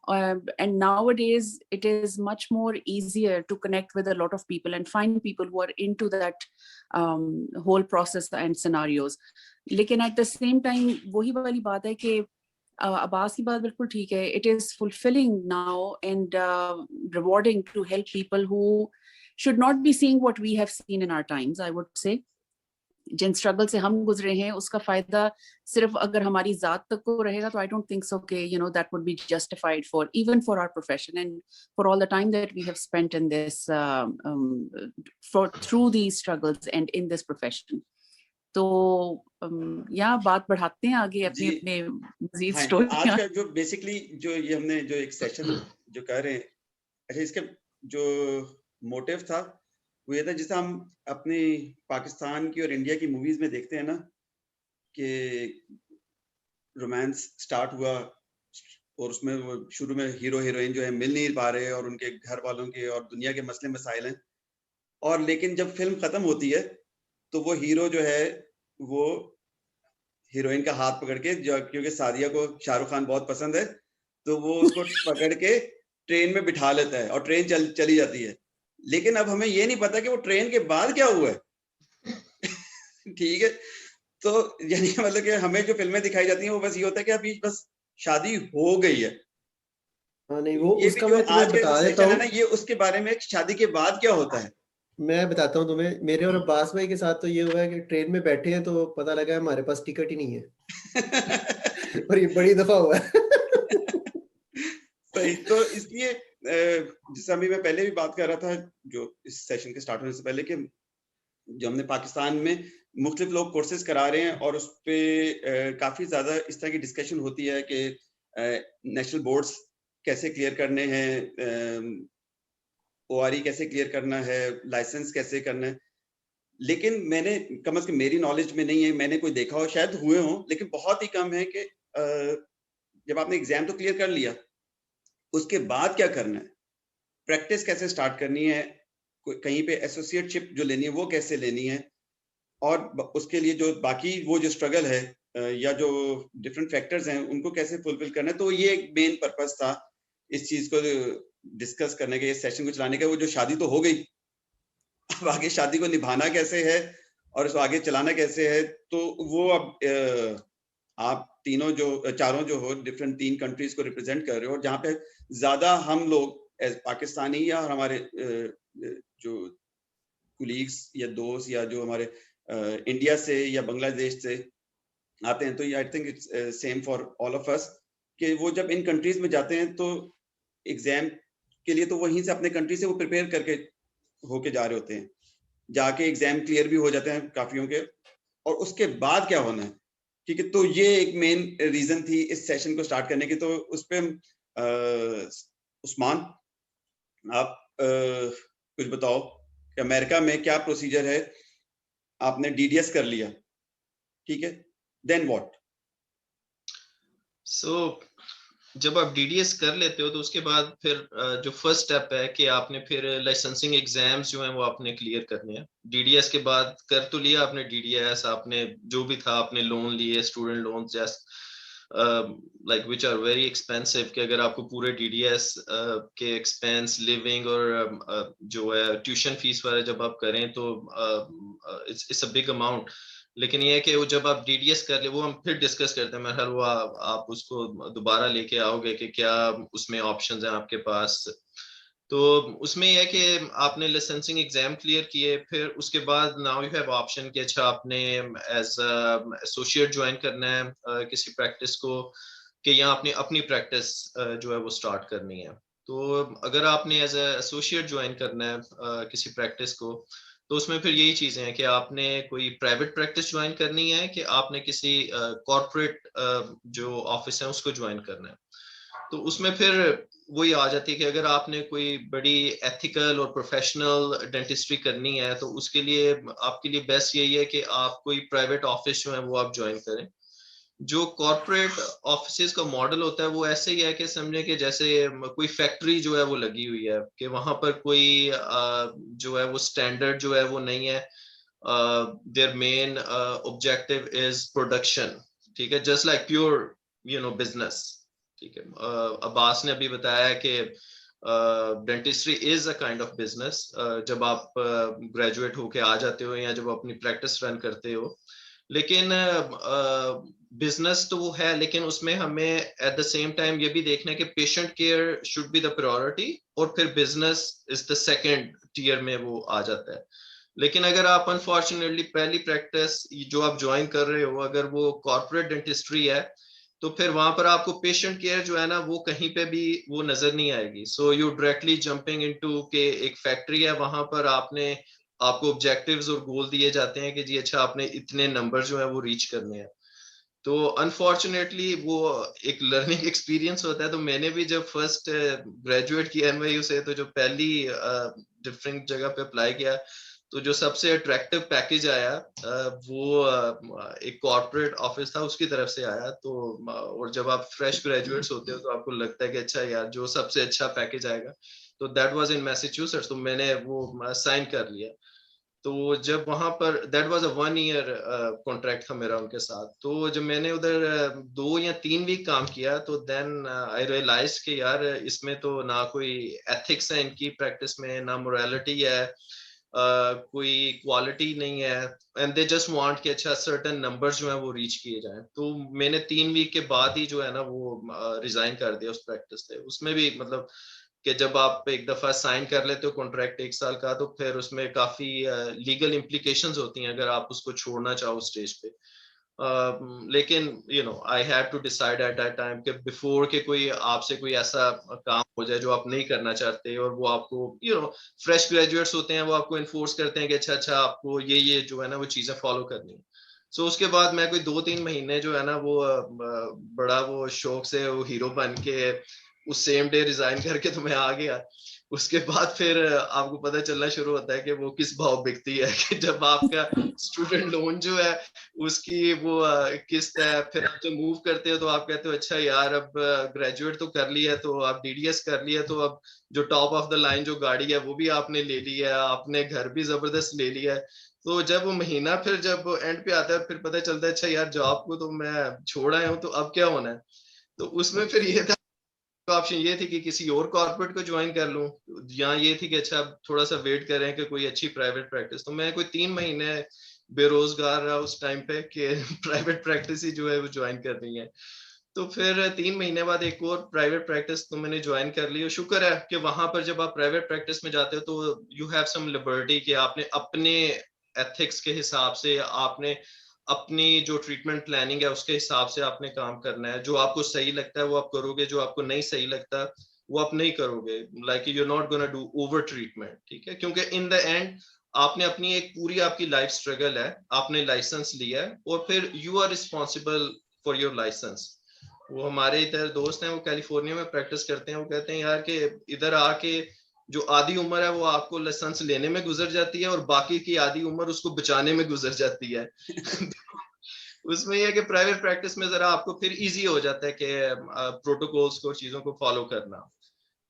And nowadays it is much more easier to connect with a lot of people and find people who are into that whole process and scenarios. लेकिन at the same time वही वाली बात है कि अब्बास की बात बिल्कुल ठीक है. It is fulfilling now and rewarding to help people who should not be seeing what we have seen in our times, I would say. जिन स्ट्रगल से हम गुजरे हैं उसका फायदा सिर्फ अगर हमारी जात तक को रहेगा तो आई डोंट थिंक सो के you know that would be justified for even for our profession and for all the time that we have spent in this for through these struggles and in this profession. तो यहाँ बात बढ़ाते हैं आगे अपने अपने मजीद story. आज का जो बेसिकली जो ये हमने जो एक सेशन जो कर रहे हैं, अच्छा इसका जो मोटिव था वो ये था जिसे हम अपने पाकिस्तान की और इंडिया की मूवीज में देखते हैं ना कि रोमांस स्टार्ट हुआ और उसमें वो शुरू में हीरो हीरोइन जो है मिल नहीं पा रहे और उनके घर वालों के और दुनिया के मसले मसाइल हैं, और लेकिन जब फिल्म खत्म होती है तो वो हीरो जो है वो हीरोइन का हाथ पकड़ के, जो क्योंकि सादिया को शाहरुख खान बहुत पसंद है, तो वो उसको पकड़ के ट्रेन में बिठा लेता है और ट्रेन चली जाती है। लेकिन अब हमें ये नहीं पता कि वो ट्रेन के बाद क्या हुआ है। ठीक है, तो यानी मतलब कि हमें जो फिल्में दिखाई जाती हैं वो बस ये होता है कि अभी बस शादी हो गई है। हाँ नहीं, वो ये उसका भी जो मैं तुम्हें आज का बता देता सेशन है हूँ, ना, ये उसके बारे में शादी के बाद क्या होता है। मैं बताता हूँ तुम्हें। मेरे और अब्बास भाई के साथ तो ये हुआ है कि ट्रेन में बैठे हैं तो पता लगा है हमारे पास टिकट ही नहीं है। और ये बड़ी दफा हुआ है। सही, तो इसलिए जैसे अभी मैं पहले भी बात कर रहा था जो इस सेशन के स्टार्ट होने से पहले, कि जो हमने पाकिस्तान में मुख्तलिफ लोग कोर्सेज करा रहे हैं और उस पे काफी ज्यादा इस तरह की डिस्कशन होती है कि नेशनल बोर्ड्स कैसे क्लियर करने हैं, ओआरई कैसे क्लियर करना है, लाइसेंस कैसे करना है। लेकिन मैंने, कम से कम मेरी नॉलेज में नहीं है, मैंने कोई देखा हो, शायद हुए हों, लेकिन बहुत ही कम है कि जब आपने एग्जाम तो क्लियर कर लिया, उसके बाद क्या करना है, प्रैक्टिस कैसे स्टार्ट करनी है, कहीं पे एसोसिएटशिप जो लेनी है वो कैसे लेनी है, और उसके लिए जो बाकी वो जो स्ट्रगल है या जो डिफरेंट फैक्टर्स हैं उनको कैसे फुलफिल करना है। तो ये एक मेन पर्पस था इस चीज को डिस्कस करने के, इस सेशन को चलाने का। वो जो शादी तो हो गई, अब आगे शादी को निभाना कैसे है और इसको आगे चलाना कैसे है, तो वो अब आप तीनों जो चारों जो हो डिफरेंट 3 कंट्रीज को रिप्रेजेंट कर रहे हो, और जहाँ पे ज्यादा हम लोग एज पाकिस्तानी या हमारे जो कुलीग्स या दोस्त या जो हमारे इंडिया से या बांग्लादेश से आते हैं, तो आई think it's same for all of us, कि वो जब इन कंट्रीज में जाते हैं तो एग्जाम के लिए तो वहीं से अपने कंट्री से वो प्रिपेयर करके होके जा रहे होते हैं, जाके एग्जाम क्लियर भी हो जाते हैं काफियों के, और उसके बाद क्या होना है। ठीक है, तो ये एक मेन रीजन थी इस सेशन को स्टार्ट करने की। तो उस पे उस्मान, आप कुछ बताओ कि अमेरिका में क्या प्रोसीजर है। आपने डीडीएस कर लिया, ठीक है, देन व्हाट? सो जब आप डीडीएस कर लेते हो तो उसके बाद फिर जो फर्स्ट स्टेप है कि आपने फिर लाइसेंसिंग एग्जाम्स जो हैं वो आपने क्लियर करने हैं। डीडीएस के बाद कर तो लिया आपने डीडीएस, आपने जो भी था आपने लोन लिए, student loan just like which are very expensive, कि अगर आपको पूरे डीडीएस के एक्सपेंस, लिविंग और जो है ट्यूशन फीस वगैरह जब आप करें तो इट्स अ बिग अमाउंट। लेकिन ये है कि वो जब आप डीडीएस कर ले, वो हम फिर डिस्कस करते हैं, मेरे वो आप उसको दोबारा लेके आओगे कि क्या उसमें ऑप्शंस हैं आपके पास। तो उसमें यह है कि आपने लाइसेंसिंग एग्जाम क्लियर किए, फिर उसके बाद नाउ यू हैव ऑप्शन कि अच्छा आपने एज एसोसिएट ज्वाइन करना है किसी प्रैक्टिस को, कि यहाँ आपने अपनी प्रैक्टिस जो है वो स्टार्ट करनी है। तो अगर आपने एज एसोसिएट ज्वाइन करना है किसी प्रैक्टिस को, तो उसमें फिर यही चीजें हैं कि आपने कोई प्राइवेट प्रैक्टिस ज्वाइन करनी है कि आपने किसी कॉर्पोरेट जो ऑफिस है उसको ज्वाइन करना है। तो उसमें फिर वही आ जाती है कि अगर आपने कोई बड़ी एथिकल और प्रोफेशनल डेंटिस्ट्री करनी है तो उसके लिए आपके लिए बेस्ट यही है कि आप कोई प्राइवेट ऑफिस जो है वो आप ज्वाइन करें। जो कॉर्पोरेट ऑफिसेज का मॉडल होता है वो ऐसे ही है कि समझे कि जैसे कोई फैक्ट्री जो है वो लगी हुई है, कि वहां पर कोई जो है वो स्टैंडर्ड जो है वो नहीं है, their main objective is production. ठीक है, जस्ट लाइक प्योर बिजनेस। ठीक है, अब्बास ने अभी बताया कि dentistry is a kind of business. जब आप ग्रेजुएट होके आ जाते हो या जब अपनी प्रैक्टिस रन करते हो, लेकिन बिजनेस तो वो है, लेकिन उसमें हमें एट द सेम टाइम ये भी देखना है कि patient care should be the priority, और फिर business is the second tier में वो आ जाता है। लेकिन अगर आप अनफॉर्चुनेटली पहली प्रैक्टिस जो आप ज्वाइन कर रहे हो अगर वो कॉर्पोरेट डेंटिस्ट्री है, तो फिर वहां पर आपको पेशेंट केयर जो है ना वो कहीं पे भी वो नजर नहीं आएगी। So you directly jumping into के एक फैक्ट्री है, वहां पर आपको ऑब्जेक्टिव्स और गोल दिए जाते हैं कि जी अच्छा आपने इतने नंबर जो है वो रीच करने हैं। तो अनफॉर्चुनेटली वो एक लर्निंग एक्सपीरियंस होता है। तो मैंने भी जब फर्स्ट ग्रेजुएट किया एनवाईयू से, तो जो पहली डिफरेंट जगह पे अप्लाई किया तो जो सबसे अट्रैक्टिव पैकेज आया वो एक कॉर्पोरेट ऑफिस था उसकी तरफ से आया। तो और जब आप फ्रेश ग्रेजुएट्स होते हो तो आपको लगता है कि अच्छा यार जो सबसे अच्छा पैकेज आएगा, तो दैट वाज इन मैसाचुसेट्स, तो मैंने वो साइन कर लिया। तो जब वहां पर that was a 1 year contract था मेरा उनके साथ। तो जब मैंने उधर 2 या 3 वीक काम किया तो देन आई रियलाइज कि यार इसमें तो ना कोई एथिक्स है इनकी प्रैक्टिस में, ना मोरालिटी है, कोई क्वालिटी नहीं है, एंड दे जस्ट वांट कि अच्छा सर्टेन नंबर्स जो है वो रीच किए जाएं। तो मैंने 3 वीक के बाद ही जो है ना वो रिजाइन कर दिया उस प्रैक्टिस से। उसमें भी मतलब कि जब आप एक दफा साइन कर लेते हो कॉन्ट्रैक्ट 1 साल का, तो फिर उसमें काफी लीगल इम्प्लीकेशंस होती हैं अगर आप उसको छोड़ना चाहो स्टेज पे। लेकिन you know I had to decide at that time कि बिफोर के कोई आपसे कोई ऐसा काम हो जाए जो आप नहीं करना चाहते, और वो आपको यू नो फ्रेश ग्रेजुएट्स होते हैं वो आपको इन्फोर्स करते हैं कि अच्छा अच्छा आपको ये जो है ना वो चीजें फॉलो करनी है। सो उसके बाद मैं कोई 2-3 महीने जो है ना वो बड़ा वो शौक से वो हीरो बन के उस सेम डे रिजाइन करके तो मैं आ गया। उसके बाद फिर आपको पता चलना शुरू होता है कि वो किस भाव बिकती है कि जब आपका स्टूडेंट लोन जो है उसकी वो किस्त है, फिर आप जब मूव करते हो तो आप कहते हो अच्छा यार अब ग्रेजुएट तो कर लिया, तो आप डीडीएस कर लिया, तो अब जो टॉप ऑफ द लाइन जो गाड़ी है वो भी आपने ले ली है, आपने घर भी जबरदस्त ले लिया है। तो जब वो महीना फिर जब एंड पे आता है फिर पता चलता है अच्छा यार जॉब को तो मैं छोड़ आया हूँ, तो अब क्या होना है। तो उसमें फिर ये था, ऑप्शन ये थी कि किसी और कॉर्पोरेट को ज्वाइन कर लूं, या ये थी कि अच्छा थोड़ा सा वेट करें कि कोई अच्छी प्राइवेट प्रैक्टिस। तो मैं कोई 3 महीने बेरोजगार रहा उस टाइम पे कि प्राइवेट प्रैक्टिस ही जो है वो ज्वाइन करनी है। तो फिर 3 महीने बाद एक और प्राइवेट प्रैक्टिस तो मैंने ज्वाइन कर ली, और शुक्र है कि वहां पर जब आप प्राइवेट प्रैक्टिस में जाते हो तो यू हैव सम लिबर्टी कि आपने अपने एथिक्स के हिसाब से, आपने अपनी जो ट्रीटमेंट प्लानिंग है उसके हिसाब से आपने काम करना है। जो आपको सही लगता है वो आप करोगे, जो आपको नहीं सही लगता वो आप नहीं करोगे। Like you are not gonna do over treatment, ठीक है, क्योंकि इन द एंड आपने अपनी एक पूरी आपकी लाइफ स्ट्रगल है, आपने लाइसेंस लिया है और फिर you are responsible for your licence. वो हमारे इधर दोस्त हैं वो कैलिफोर्निया में प्रैक्टिस करते हैं, वो कहते हैं यार कि इधर आके जो आधी उम्र है वो आपको लाइसेंस लेने में गुजर जाती है और बाकी की आधी उम्र उसको बचाने में गुजर जाती है। उसमें यह है कि प्राइवेट प्रैक्टिस में जरा आपको फिर इजी हो जाता है कि प्रोटोकॉल्स को, चीजों को फॉलो करना।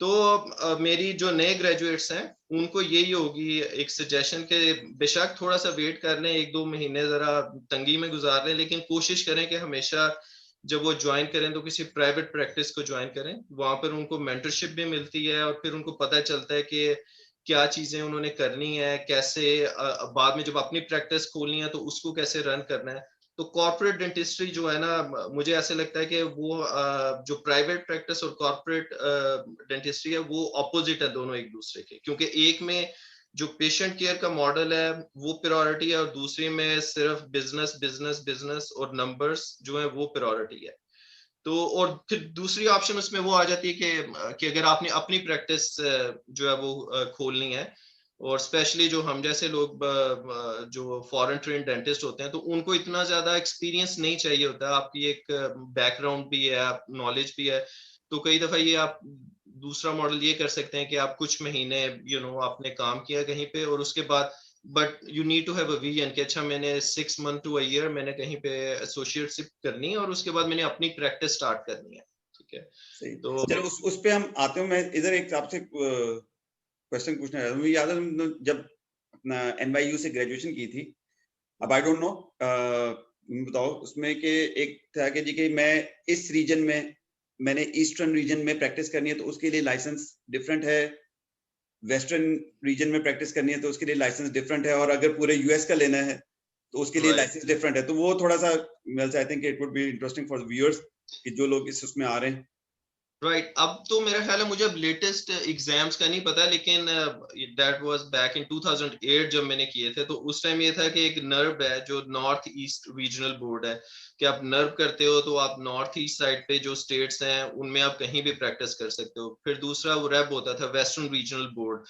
तो मेरी जो नए ग्रेजुएट्स हैं उनको यही होगी एक सजेशन के बेशक थोड़ा सा वेट कर लें, 1-2 महीने जरा तंगी में गुजार लें, लेकिन कोशिश करें कि हमेशा जब वो ज्वाइन करें तो किसी प्राइवेट प्रैक्टिस को ज्वाइन करें। वहां पर उनको मेंटरशिप भी मिलती है और फिर उनको पता चलता है कि क्या चीजें उन्होंने करनी है, कैसे बाद में जब अपनी प्रैक्टिस खोलनी है तो उसको कैसे रन करना है। तो कॉर्पोरेट डेंटिस्ट्री जो है ना, मुझे ऐसे लगता है कि वो जो प्राइवेट प्रैक्टिस और कॉर्पोरेट डेंटिस्ट्री है वो ऑपोजिट है दोनों एक दूसरे के, क्योंकि एक में जो पेशेंट केयर का मॉडल है वो प्रायोरिटी है और दूसरी में सिर्फ बिजनेस बिजनेस बिजनेस और नंबर्स जो है वो प्रायोरिटी है। तो और फिर दूसरी ऑप्शन उसमें वो आ जाती है कि अगर आपने अपनी प्रैक्टिस जो है वो खोलनी है, और स्पेशली जो हम जैसे लोग जो फॉरेन ट्रेन डेंटिस्ट होते हैं तो उनको इतना ज्यादा एक्सपीरियंस नहीं चाहिए होता है, आपकी एक बैकग्राउंड भी है, आप नॉलेज भी है। तो कई दफा ये आप दूसरा मॉडल ये कर सकते हैं कि आप कुछ महीने आपने काम किया कहीं पे और उसके बाद but you need to have a vision कि अच्छा मैंने 6 मंथ टू अ ईयर मैंने कहीं पे एसोसिएटशिप करनी है और उसके बाद मैंने अपनी प्रैक्टिस स्टार्ट करनी है। ठीक है, सही। तो चलो उस पे हम आते हैं। मैं इधर एक आपसे क्वेश्चन पूछना चाहता हूँ। मुझे याद है जब अपना NYU से ग्रेजुएशन की थी, अब आई डोंट नो बताओ उसमें कि एक था कि जी कि मैं इस रीजन में, मैंने ईस्टर्न रीजन में प्रैक्टिस करनी है तो उसके लिए लाइसेंस डिफरेंट है, वेस्टर्न रीजन में प्रैक्टिस करनी है तो उसके लिए लाइसेंस डिफरेंट है, और अगर पूरे यूएस का लेना है तो उसके लिए लाइसेंस डिफरेंट है। तो वो थोड़ा सा I think it would be interesting for viewers कि जो लोग इस उसमें आ रहे हैं। राइट, अब तो मेरा ख्याल है मुझे अब लेटेस्ट एग्जाम्स का नहीं पता, लेकिन दैट वाज बैक इन 2008 जब मैंने किए थे। तो उस टाइम ये था कि एक नर्व है जो नॉर्थ ईस्ट रीजनल बोर्ड है कि आप नर्व करते हो तो आप नॉर्थ ईस्ट साइड पे जो स्टेट्स हैं उनमें आप कहीं भी प्रैक्टिस कर सकते हो। फिर दूसरा वो रेब होता था वेस्टर्न रीजनल बोर्ड,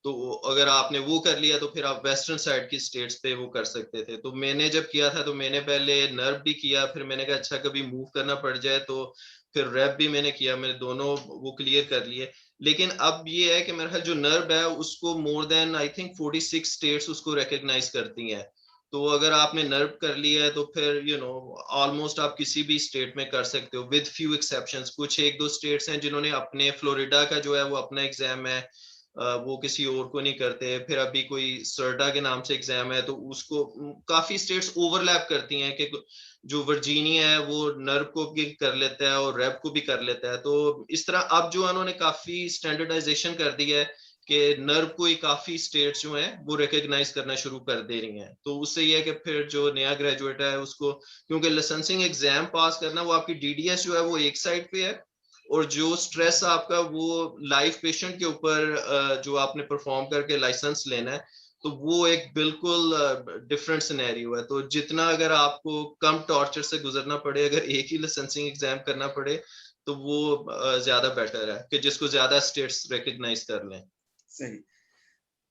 तो अगर आपने वो कर लिया तो फिर आप वेस्टर्न साइड की स्टेट्स पे वो कर सकते थे। तो मैंने जब किया था तो मैंने पहले नर्व भी किया, फिर मैंने कहा अच्छा कभी मूव करना पड़ जाए तो फिर रैप भी मैंने किया, मैंने दोनों वो क्लियर कर लिए। लेकिन अब ये है कि मेरा ख्याल जो नर्व है उसको more than I think 46 states उसको रिकॉग्नाइज करती हैं। तो अगर आपने नर्व कर लिया है तो फिर यू नो ऑलमोस्ट आप किसी भी स्टेट में कर सकते हो विद फ्यू एक्सेप्शंस। कुछ एक दो स्टेट्स हैं जिन्होंने अपने, फ्लोरिडा का जो है वो अपना एग्जाम है, वो किसी और को नहीं करते। फिर अभी कोई सर्टा के नाम से एग्जाम है तो उसको काफी स्टेट्स ओवरलैप करती हैं कि जो वर्जीनिया है वो नर्व को भी कर लेता है और रैप को भी कर लेता है। तो इस तरह अब जो उन्होंने काफी स्टैंडर्डाइजेशन कर दी है कि नर्व को ही काफी स्टेट्स जो हैं वो रिकॉग्नाइज करना शुरू कर दे रही हैं। तो उससे ये है कि फिर जो नया ग्रेजुएट है उसको, क्योंकि लाइसेंसिंग एग्जाम पास करना वो आपकी डीडीएस जो है वो एक साइड पे है, और जो स्ट्रेस आपका वो लाइव पेशेंट के ऊपर जो आपने परफॉर्म करके लाइसेंस लेना है, तो वो एक बिल्कुल डिफरेंट सिनेरियो है। तो जितना अगर आपको कम टॉर्चर से गुजरना पड़े, अगर एक ही लाइसेंसिंग एग्जाम करना पड़े, तो वो ज्यादा बेटर है कि जिसको ज्यादा स्टेट्स रिकॉग्नाइज कर लें। सही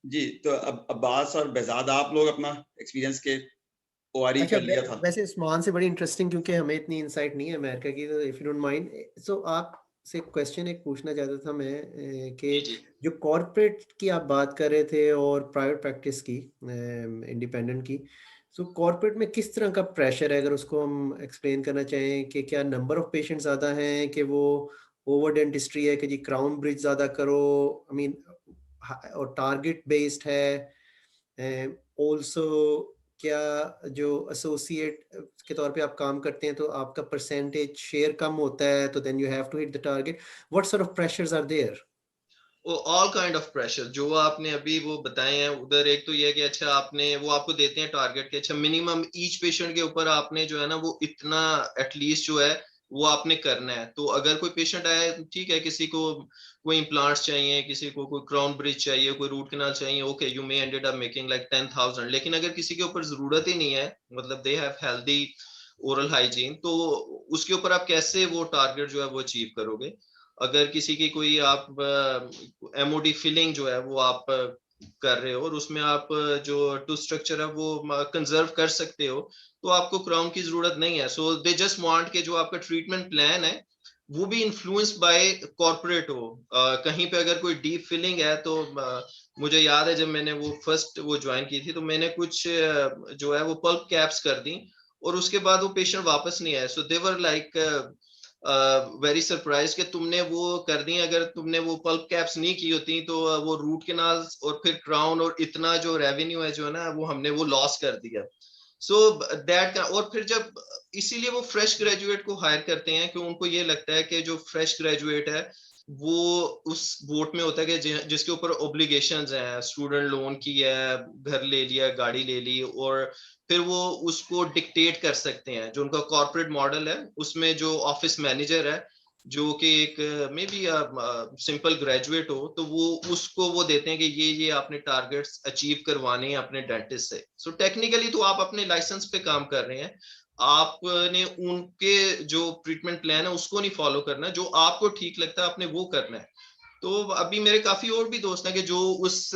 जी। तो अब अब्बास और बेजाद, आप लोग अपना एक्सपीरियंस के ओआरई अच्छा, कर लिया था। वैसे उस्मान से बड़ी इंटरेस्टिंग, क्योंकि हमें इतनी इंसाइट नहीं है अमेरिका की, तो इफ यू डोंट माइंड, सो आप से क्वेश्चन एक पूछना चाहता था मैं कि जी जो कॉर्पोरेट की आप बात कर रहे थे और प्राइवेट प्रैक्टिस की, इंडिपेंडेंट की, सो कॉर्पोरेट में किस तरह का प्रेशर है, अगर उसको हम एक्सप्लेन करना चाहें कि क्या नंबर ऑफ पेशेंट ज़्यादा हैं, कि वो ओवर डेंटिस्ट्री है कि जी क्राउन ब्रिज ज़्यादा करो, आई मीन, और टारगेट बेस्ड है, ऑल्सो क्या जो एसोसिएट के तौर पे आप काम करते हैं तो आपका परसेंटेज शेयर कम होता है, तो then you have to hit the target, what sort of pressures are there? All kind of pressure जो आपने अभी वो बताए हैं उधर, एक तो ये है कि अच्छा आपने वो आपको देते हैं टारगेट के, अच्छा मिनिमम ईच पेशेंट के ऊपर आपने जो है ना वो इतना एटलीस्ट जो है वो आपने करना है। तो अगर कोई पेशेंट आए, ठीक है, किसी को कोई इम्प्लांट्स चाहिए, किसी को कोई क्राउन ब्रिज चाहिए, कोई रूट कैनाल चाहिए, okay you may ended up making like 10,000। लेकिन अगर किसी के ऊपर जरूरत ही नहीं है, मतलब they have healthy oral hygiene, तो उसके ऊपर आप कैसे वो टारगेट जो है वो अचीव करोगे? अगर किसी की कोई आप एमओडी फिलिंग जो है वो आप कर रहे हो और उसमें आप जो टू स्ट्रक्चर है वो कंजर्व कर सकते हो, तो आपको क्राउन की जरूरत नहीं है। सो दे जस्ट वांट के जो आपका ट्रीटमेंट प्लान है वो भी इन्फ्लुएंस बाय कॉर्पोरेट हो। कहीं पे अगर कोई डीप फिलिंग है तो मुझे याद है जब मैंने वो फर्स्ट वो ज्वाइन की थी तो मैंने कुछ जो है वो पल्प कैप्स कर दी और उसके बाद वो पेशेंट वापस नहीं आया। सो दे वर लाइक वेरी सरप्राइज कि तुमने वो कर दी, अगर तुमने वो पल्प कैप्स नहीं की होती तो वो रूट कैनाल्स और फिर क्राउन और इतना जो रेवेन्यू है जो है ना वो हमने वो लॉस कर दिया। सो दैट और फिर जब इसीलिए वो फ्रेश ग्रेजुएट को हायर करते हैं कि उनको ये लगता है कि जो फ्रेश ग्रेजुएट है वो उस बोट में होता है कि जिसके ऊपर ऑब्लिगेशंस हैं, स्टूडेंट लोन की है, घर ले लिया, गाड़ी ले ली, और फिर वो उसको डिक्टेट कर सकते हैं। जो उनका कॉर्पोरेट मॉडल है उसमें जो ऑफिस मैनेजर है जो कि एक मे बी सिंपल ग्रेजुएट हो, तो वो उसको वो देते हैं कि ये आपने टारगेट्स अचीव करवाने हैं अपने डेंटिस्ट से। सो टेक्निकली तो आप अपने लाइसेंस पे काम कर रहे हैं, आपने उनके जो ट्रीटमेंट प्लान है उसको नहीं फॉलो करना, जो आपको ठीक लगता है आपने वो करना है। तो अभी मेरे काफी और भी दोस्त हैं कि जो उस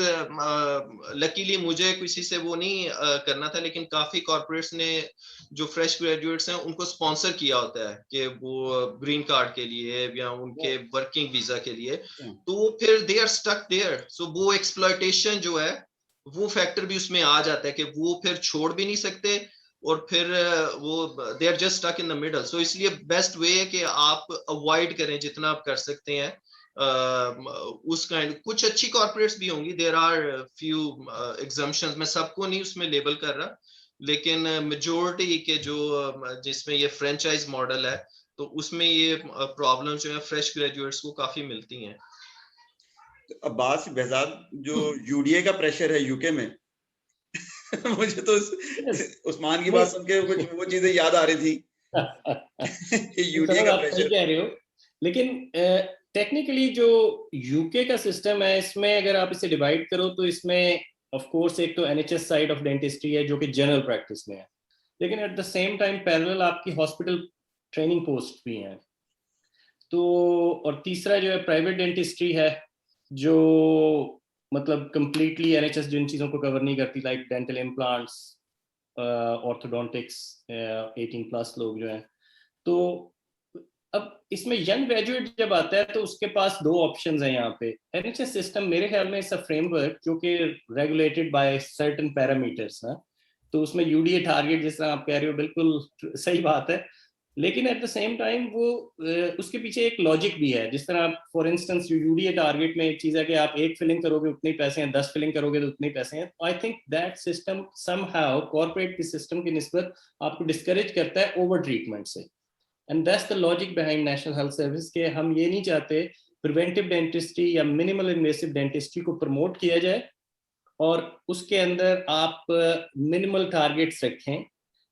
लकीली मुझे किसी से वो नहीं करना था, लेकिन काफी कॉर्पोरेट्स ने जो फ्रेश ग्रेजुएट्स हैं उनको स्पॉन्सर किया होता है कि वो ग्रीन कार्ड के लिए या उनके वर्किंग वीजा के लिए, तो फिर दे आर स्टक देयर। सो वो एक्सप्लॉयटेशन जो है वो फैक्टर भी उसमें आ जाता है कि वो फिर छोड़ भी नहीं सकते और फिर वो they are just stuck in the middle. So इसलिए बेस्ट वे है कि आप अवॉइड करें जितना आप कर सकते हैं उस काइंड। कुछ अच्छी कॉर्पोरेट्स भी होंगी, देयर आर फ्यू एग्जम्पशंस, मैं सबको नहीं उसमें लेबल कर रहा, लेकिन मेजोरिटी के जो जिसमें ये फ्रेंचाइज मॉडल है तो उसमें ये प्रॉब्लम जो है फ्रेश ग्रेजुएट्स को काफी मिलती हैं। अब्बास, बेजाद, जो यूडीए का प्रेशर है यूके में मुझे तो उस्मान की बात सुन के कुछ वो चीजें याद आ रही थी कि यूडीए का आप सही प्रेशर। कह रहे हो, लेकिन टेक्निकली जो यूके का सिस्टम है इसमें अगर आप इसे डिवाइड करो तो इसमें ऑफ कोर्स एक तो एनएचएस साइड ऑफ डेंटिस्ट्री है जो कि जनरल प्रैक्टिस में है, लेकिन eight the same time parallel आपकी हॉस्पिटल ट्रेनिंग पोस्ट भी हैं। तो और तीसरा जो है प्राइवेट डेंटिस्ट्री है जो मतलब कंप्लीटली एनएचएस जिन चीज़ों को कवर नहीं करती, लाइक डेंटल इम्प्लांट्स, ऑर्थोडोंटिक्स, 18+ लोग जो हैं। तो अब इसमें यंग ग्रेजुएट जब आता है तो उसके पास दो ऑप्शंस हैं यहाँ पे। एनएचएस सिस्टम मेरे ख्याल में इस फ्रेमवर्क जो कि रेगुलेटेड बाय सर्टेन पैरामीटर्स ना, तो उसमें यूडीए टारगेट जिस तरह आप कह रहे हो बिल्कुल सही बात है, लेकिन एट द सेम टाइम वो उसके पीछे एक लॉजिक भी है। जिस तरह आप फॉर इंस्टेंस यूडीए टारगेट में एक चीज है कि आप 1 फिलिंग करोगे उतने ही पैसे हैं, 10 फिलिंग करोगे तो उतने ही पैसे हैं। I think that system somehow corporate की सिस्टम की निस्बत आपको डिस्करेज करता है ओवर ट्रीटमेंट से। And that's the logic behind national health service के हम ये नहीं चाहते प्रिवेंटिव डेंटिस्ट्री या मिनिमल इन्वेसिव डेंटिस्ट्री को प्रमोट किया जाए और उसके अंदर आप मिनिमल टारगेट्स रखें,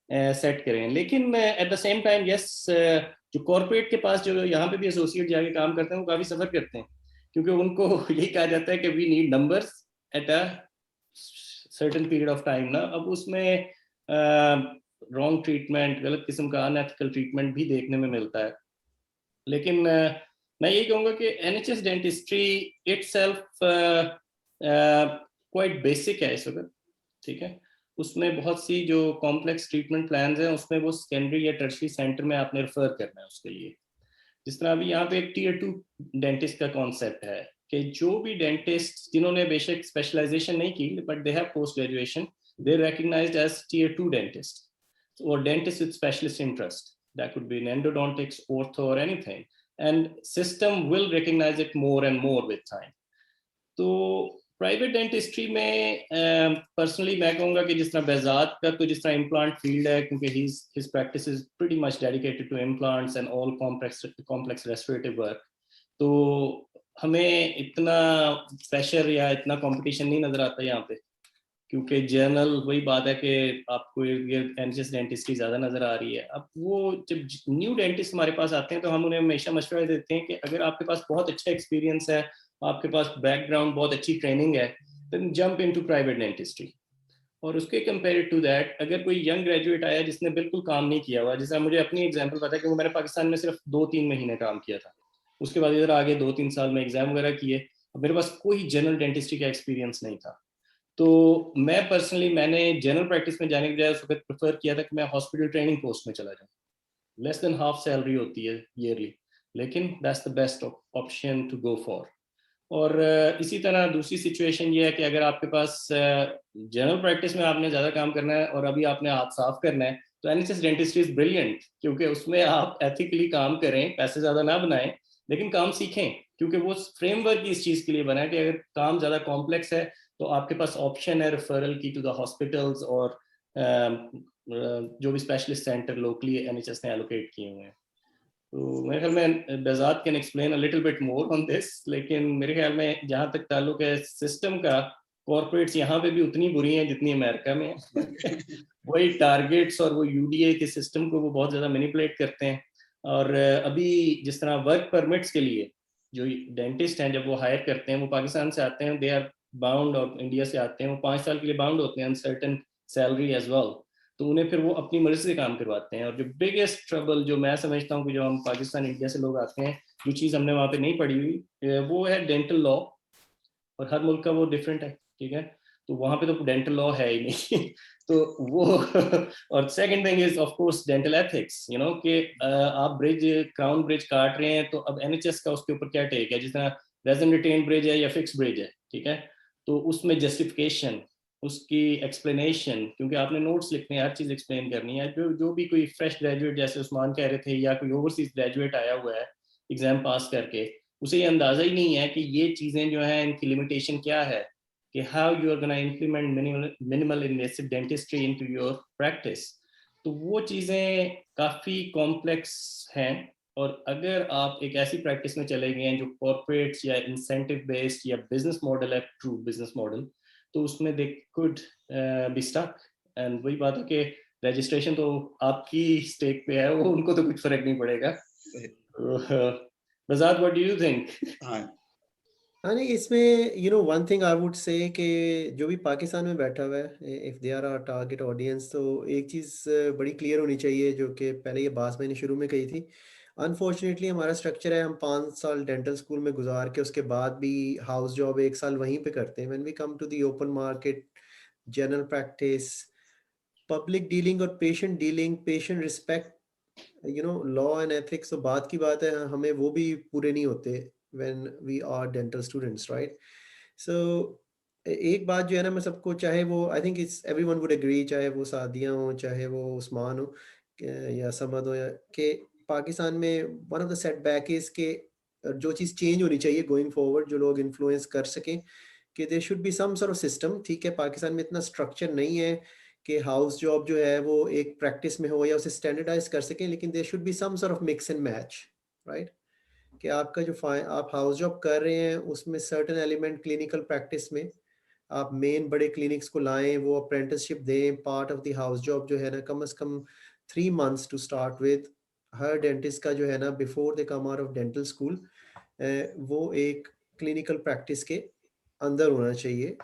सेट करें। लेकिन eight the same time yes, जो कॉर्पोरेट के पास जो यहाँ पे भी एसोसिएट जाके काम करते हैं वो काफी सफर करते हैं, क्योंकि उनको यही कहा जाता है कि we need numbers at a certain period of time ना। अब उसमें रॉन्ग ट्रीटमेंट, गलत किस्म का अनएथिकल ट्रीटमेंट भी देखने में मिलता है। लेकिन मैं यही कहूँगा कि NHS dentistry itself quite basic है इस वक्त, ठीक है। उसमें बहुत सी जो कॉम्प्लेक्स ट्रीटमेंट प्लान्स हैं उसमें वो सेकेंडरी या टर्शियरी सेंटर में आपने रेफर करना है उसके लिए। जिस तरह अभी यहाँ पे एक टियर 2 डेंटिस्ट का कॉन्सेप्ट है कि जो भी डेंटिस्ट जिन्होंने बेशक स्पेशलाइजेशन नहीं की but they have post graduation, they recognised as tier 2 dentist or dentist with specialist interest. That could be in endodontics, ortho, or anything. And system will recognize it more and more with time. तो private dentistry में personally मैं कहूँगा कि जिस तरह बेजाद का तो जिस तरह इम्प्लांट फील्ड है, क्योंकि his practice is pretty much dedicated to implants and all complex restorative work, तो हमें इतना प्रेशर या इतना कंपटीशन नहीं नजर आता यहाँ पे, क्योंकि जर्नल वही बात है कि आपको एनएचएस डेंटिस्ट्री ज़्यादा नज़र आ रही है। अब वो जब न्यू डेंटिस्ट हमारे पास आते हैं तो हम उन्हें हमेशा मशवरा देते हैं कि अगर आपके पास बहुत अच्छा एक्सपीरियंस है, आपके पास बैकग्राउंड बहुत अच्छी ट्रेनिंग है, then jump into private dentistry. और उसके कंपेयर टू दैट अगर कोई यंग ग्रेजुएट आया जिसने बिल्कुल काम नहीं किया हुआ, जैसे मुझे अपनी एग्जाम्पल पता है कि मैंने पाकिस्तान में सिर्फ 2-3 महीने काम किया था, उसके बाद इधर आगे 2-3 साल में एग्जाम वगैरह किए, मेरे पास कोई जनरल डेंटिस्ट्री का एक्सपीरियंस नहीं था। तो मैं पर्सनली मैंने जनरल प्रैक्टिस में जाने के बजाय उस वक्त प्रेफर किया था कि मैं हॉस्पिटल ट्रेनिंग पोस्ट में चला जाऊँ। लेस देन हाफ सैलरी होती है ईयरली, लेकिन that's the best option to go for. और इसी तरह दूसरी सिचुएशन ये है कि अगर आपके पास जनरल प्रैक्टिस में आपने ज़्यादा काम करना है और अभी आपने हाथ साफ करना है, तो एनएचएस डेंटिस्ट्री इज ब्रिलियंट, क्योंकि उसमें आप एथिकली काम करें, पैसे ज़्यादा ना बनाएं, लेकिन काम सीखें, क्योंकि वो फ्रेमवर्क इस चीज़ के लिए बना है कि अगर काम ज़्यादा कॉम्प्लेक्स है तो आपके पास ऑप्शन है रेफरल की टू द हॉस्पिटल्स और जो भी स्पेशलिस्ट सेंटर लोकली एनएचएस ने एलोकेट किए हुए हैं। तो मेरे ख्याल में Behzad can explain a little bit more on this, लेकिन मेरे ख्याल में जहाँ तक ताल्लुक है सिस्टम का, कॉर्पोरेट्स यहाँ पे भी उतनी बुरी हैं जितनी अमेरिका में है। वही टारगेट्स और वो यूडीए के सिस्टम को वो बहुत ज़्यादा मैनिपुलेट करते हैं। और अभी जिस तरह वर्क परमिट्स के लिए जो डेंटिस्ट हैं जब वो हायर करते हैं, वो पाकिस्तान से आते हैं, दे आर बाउंड, और इंडिया से आते हैं वो 5 साल के लिए बाउंड होते हैं, अनसर्टेन सैलरी एज वेल, तो उन्हें फिर वो अपनी मर्जी से काम करवाते हैं। और जो बिगेस्ट ट्रबल जो मैं समझता हूँ कि जो हम पाकिस्तान इंडिया से लोग आते हैं, जो चीज़ हमने वहाँ पे नहीं पढ़ी हुई वो है डेंटल लॉ, और हर मुल्क का वो डिफरेंट है, ठीक है, तो वहाँ पे तो डेंटल लॉ है ही नहीं। तो वो और second thing is of course dental ethics, you know कि आप क्राउन ब्रिज काट रहे हैं तो अब एनएचएस का उसके ऊपर क्या टेक है, जिस तरह रेजन रिटेन ब्रिज है या फिक्स ब्रिज है, ठीक है, तो उसमें जस्टिफिकेशन, उसकी एक्सप्लेनेशन, क्योंकि आपने नोट्स लिखने हैं, हर चीज़ एक्सप्लेन करनी है। जो भी कोई फ्रेश ग्रेजुएट जैसे उस्मान कह रहे थे या कोई ओवरसीज ग्रेजुएट आया हुआ है एग्जाम पास करके, उसे ये अंदाज़ा ही नहीं है कि ये चीज़ें जो हैं इनकी लिमिटेशन क्या है, कि how you are gonna implement minimal invasive dentistry into your practice. तो वो चीज़ें काफ़ी कॉम्प्लेक्स हैं, और अगर आप एक ऐसी प्रैक्टिस में चले गए हैं जो कॉर्पोरेट्स या इंसेंटिव बेस्ड या बिजनेस मॉडल है, ट्रू बिजनेस मॉडल, तो उसमें they could be stuck. And वही बात है कि रजिस्ट्रेशन तो आपकी स्टेक पे है, वो उनको तो कुछ फर्क नहीं पड़ेगा। Bazad, what do you think? हाँ नहीं, इसमें you know one thing I would say कि जो भी पाकिस्तान में बैठा हुआ है, if they are our target audience, तो एक चीज़ बड़ी क्लियर होनी चाहिए, जो कि पहले ये बात मैंने शुरू में कही थी। अनफॉर्चुनेटली हमारा स्ट्रक्चर है, हम 5 साल डेंटल स्कूल में गुजार के उसके बाद भी हाउस जॉब 1 साल वहीं पे करते हैं। When we come to the open market, general practice, public dealing और patient dealing, patient respect law and ethics तो बात की बात है, हमें वो भी पूरे नहीं होते when we are dental students, right? So एक बात जो है ना, मैं सबको, चाहे वो, I think it's everyone would agree, चाहे वो सादिया हो, चाहे वो उस्मान हो, या समद हो, या कि पाकिस्तान में one of the setback is के जो चीज़ चेंज होनी चाहिए गोइंग फॉरवर्ड, जो लोग इन्फ्लुएंस कर सकें, कि there should be some sort of system. ठीक है, पाकिस्तान में इतना स्ट्रक्चर नहीं है कि हाउस जॉब जो है वो एक प्रैक्टिस में हो या उसे स्टैंडर्डाइज कर सकें, लेकिन there should be some sort of mix and match, right? कि आपका जो आप हाउस जॉब कर रहे हैं उसमें सर्टेन एलिमेंट क्लिनिकल प्रैक्टिस में आप मेन बड़े क्लिनिक्स को लाएं, वो अप्रेंटिसशिप दें, part of the house job जो है ना, कम से कम 3 months टू स्टार्ट विद। हर डेंटिस्ट का जो है ना, before they come out of dental school, वो एक क्लिनिकल प्रैक्टिस के अंदर होना चाहिए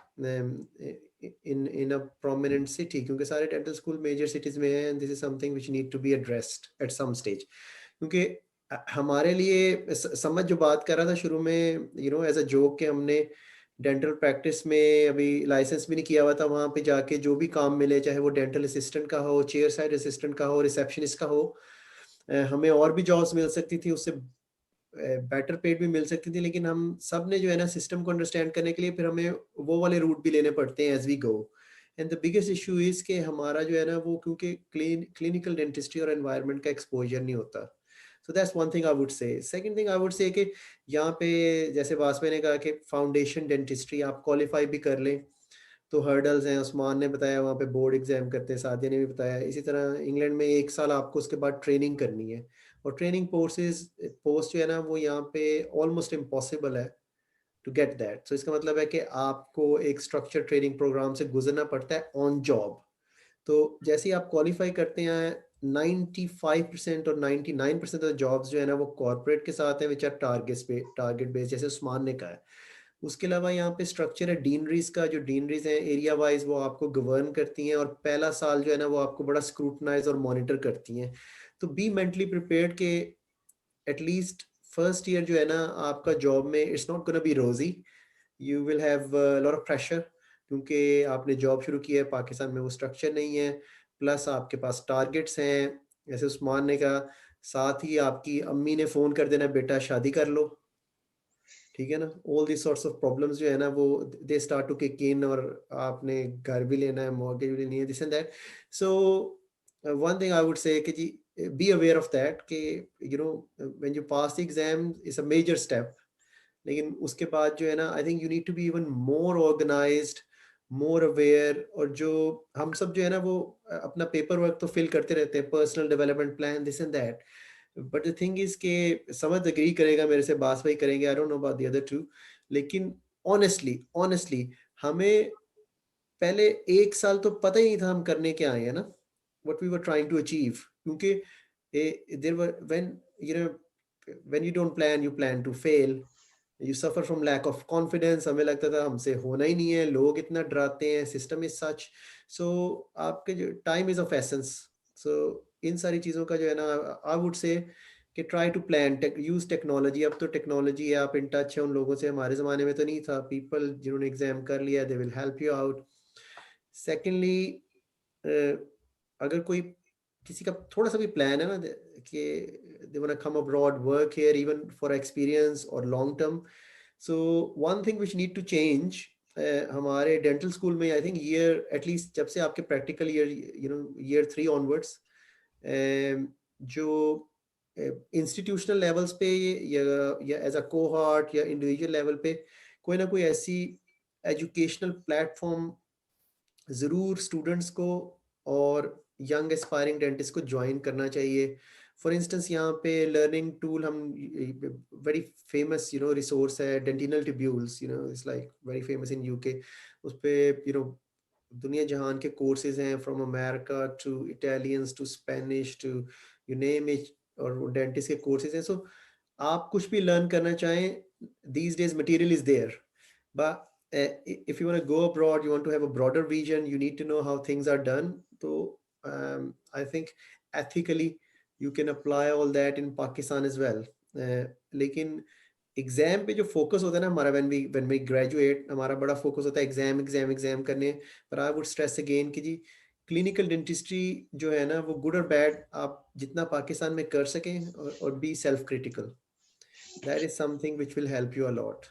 इन अ प्रोमिनेंट सिटी, क्योंकि सारे डेंटल स्कूल मेजर सिटीज में हैं, and this is something which need to be addressed at some stage. क्योंकि हमारे लिए समझ जो बात कर रहा था शुरू में, एज अ जोक, कि हमने डेंटल प्रैक्टिस में अभी लाइसेंस भी नहीं किया हुआ था, वहाँ पे जाके जो भी काम मिले, चाहे वो डेंटल असिस्टेंट का हो, चेयर साइड असिस्टेंट का हो, रिसेप्शनिस्ट का हो, हमें और भी जॉब्स मिल सकती थी, उससे बेटर पेड भी मिल सकती थी, लेकिन हम सब ने जो है ना, सिस्टम को अंडरस्टैंड करने के लिए फिर हमें वो वाले रूट भी लेने पड़ते हैं as we go. And the biggest issue is कि हमारा जो है ना, वो क्योंकि क्लिनिकल डेंटिस्ट्री और एनवायरनमेंट का एक्सपोजर नहीं होता। So that's one thing I would say. Second thing I would say कि यहाँ पे, जैसे वासवे ने कहा कि फाउंडेशन डेंटिस्ट्री आप क्वालिफाई भी कर लें तो हर्डल्स हैं, उस्मान ने बताया वहाँ पे बोर्ड एग्जाम करते हैं, सादिया ने भी बताया। इसी तरह इंग्लैंड में 1 साल आपको उसके बाद ट्रेनिंग करनी है, और ट्रेनिंग पोस्ट जो है ना, वो यहाँ पे ऑलमोस्ट इम्पॉसिबल है टू गेट दैट। सो इसका मतलब है कि आपको एक स्ट्रक्चर ट्रेनिंग प्रोग्राम से गुजरना पड़ता है ऑन जॉब। तो जैसे ही आप क्वालिफाई करते हैं, 95% और 99% ऑफ जॉब्स जो है ना, वो कॉर्पोरेट के साथ है, विच आर टारगेट बेस्ड, जैसे उस्मान ने कहा है। उसके अलावा यहाँ पे स्ट्रक्चर है डीनरीज का, जो डीनरीज हैं एरिया वाइज वो आपको गवर्न करती हैं, और पहला साल जो है ना, वो आपको बड़ा स्क्रूटनाइज और मॉनिटर करती हैं। तो बी मेंटली प्रिपेयर्ड के एटलीस्ट फर्स्ट ईयर जो है ना आपका जॉब में, इट्स नॉट गोना बी रोजी, you will have lot of pressure, क्योंकि आपने जॉब शुरू की है, पाकिस्तान में वो स्ट्रक्चर नहीं है, प्लस आपके पास टारगेट्स हैं, जैसे उस्मान ने कहा, साथ ही आपकी अम्मी ने फ़ोन कर देना, बेटा शादी कर लो, ठीक है ना। All this sorts of problems जो है ना, वो they start to kick in, और आपने घर भी लेना है, मॉर्गेज भी लेनी है, this and that. So one thing I would say कि जी, बी अवेयर ऑफ दैट कि when you pass the exam is a major step, लेकिन उसके बाद जो है ना, I think you need to be even more organised, more aware. और जो हम सब जो है ना, वो अपना पेपर वर्क तो फिल करते रहते हैं, personal development plan, this and that, but the thing is के समझ एग्री करेगा मेरे से, बास भाई करेंगे, I don't know about the other two, लेकिन ऑनेस्टली ऑनेस्टली हमें पहले 1 साल तो पता ही नहीं था हम करने क्या आए हैं ना, what we were trying to achieve, क्योंकि there were when you don't plan, you plan to fail, you suffer from lack of confidence. हमें लगता था हमसे होना ही नहीं है, लोग इतना डराते हैं, सिस्टम इज सच। सो आपके जो टाइम इज ऑफ एसेंस। सो इन सारी चीज़ों का जो है ना, आई वुड से कि try to plan, use technology. अब तो टेक्नोलॉजी है, आप इन टच है उन लोगों से, हमारे ज़माने में तो नहीं था। पीपल जिन्होंने एग्जाम कर लिया, they will help you out. Secondly, अगर कोई किसी का थोड़ा सा भी प्लान है ना कि they want to come abroad, work here even for experience or long term, so one thing which need to change, हमारे डेंटल स्कूल में आई थिंक ईयर एटलीस्ट जब से आपके प्रैक्टिकल ईयर ईयर 3 ऑनवर्ड्स, जो institutional levels पे या as a cohort या individual level पे कोई ना कोई ऐसी एजुकेशनल प्लेटफॉर्म ज़रूर स्टूडेंट्स को और यंग एस्पायरिंग डेंटिस्ट को ज्वाइन करना चाहिए। फॉर इंस्टेंस यहाँ पे लर्निंग टूल, हम वेरी फेमस रिसोर्स है dentinal tubules, it's like very famous in UK. उस पे दुनिया जहान के कोर्सेज हैं, from America to Italians to Spanish to you name it, और डेंटिस्ट के कोर्सेज हैं। सो आप कुछ भी लर्न करना चाहें, these days material is there, but if you want to go abroad, you want to have a broader vision, you need to know how things are done. So I think ethically you can apply all that in Pakistan as well. लेकिन exam पे जो focus होता है ना हमारा, when we graduate, हमारा बड़ा focus होता है एग्जाम एग्जाम एग्जाम करने। पर आई वुड स्ट्रेस अगेन कि जी, क्लिनिकल डेंटिस्ट्री जो है ना वो गुड और बैड आप जितना पाकिस्तान में कर सकें और be self critical, that is something which will help you a lot.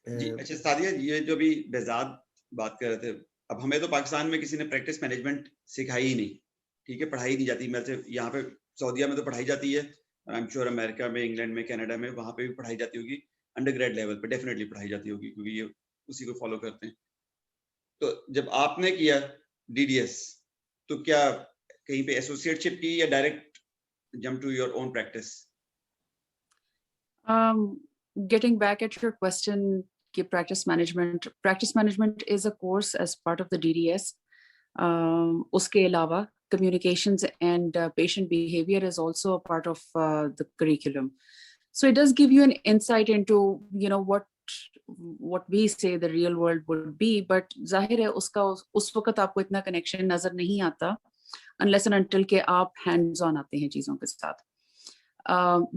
जी अच्छा सादिया, ये जो भी बेजाद बात कर रहे थे, अब हमें तो पाकिस्तान में किसी ने प्रैक्टिस मैनेजमेंट सिखाई ही नहीं, ठीक है, पढ़ाई नहीं जाती। मैं से यहाँ पे सऊदीया में तो पढ़ाई जाती है, आई एम श्योर अमेरिका में, इंग्लैंड में, कनाडा में, वहाँ पे भी पढ़ाई जाती होगी, अंडर ग्रेड लेवल पे डेफिनेटली पढ़ाई जाती होगी, क्योंकि ये उसी को फॉलो करते हैं। तो जब आपने किया DDS, तो क्या कहीं पे एसोसिएटशिप की या direct jump to your own practice? Getting back at your question, कि practice management is a course as part of the DDS. उसके अलावा communications and patient behavior is also a part of the curriculum. So it does give you an insight into, you know, what we say the real world would be, but जाहिर है उसका उस वक्त आपको इतना connection नजर नहीं आता unless and until के आप hands on आते हैं चीजों के साथ.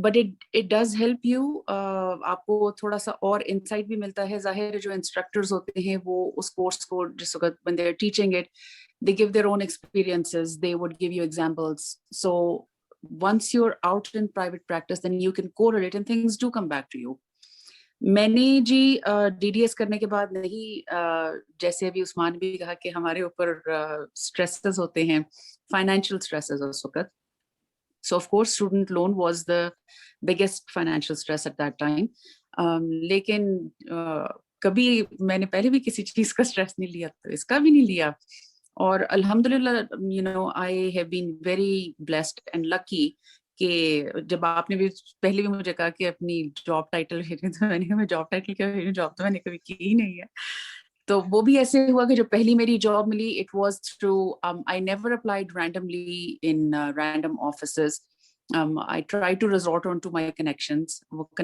But it does help you. आपको थोड़ा सा और insight भी मिलता है. जाहिर है जो instructors होते हैं वो उस course को जिस वक्त when they're teaching it, they give their own experiences. They would give you examples. So once you're out in private practice, then you can correlate and things do come back to you. मैंने जी DDS करने के बाद नहीं, जैसे अभी उस्मान भी कहा कि हमारे ऊपर stresses होते हैं, financial stresses उस वक्त. So of course, student loan was the biggest financial stress at that time. लेकिन कभी मैंने पहले भी किसी चीज का stress नहीं लिया, तो इसका भी नहीं लिया. और अल्हम्दुलिल्लाह, you know, I have been very blessed and lucky कि जब आपने भी पहले भी मुझे कहा कि अपनी जॉब टाइटल भेजें, तो मैंने कहा मैं जॉब टाइटल क्या भेजूं, जॉब तो मैंने कभी की ही नहीं है. तो वो भी ऐसे हुआ कि जो पहली मेरी जॉब मिली, it was through, I never applied randomly in random offices. I tried to resort on to my connections.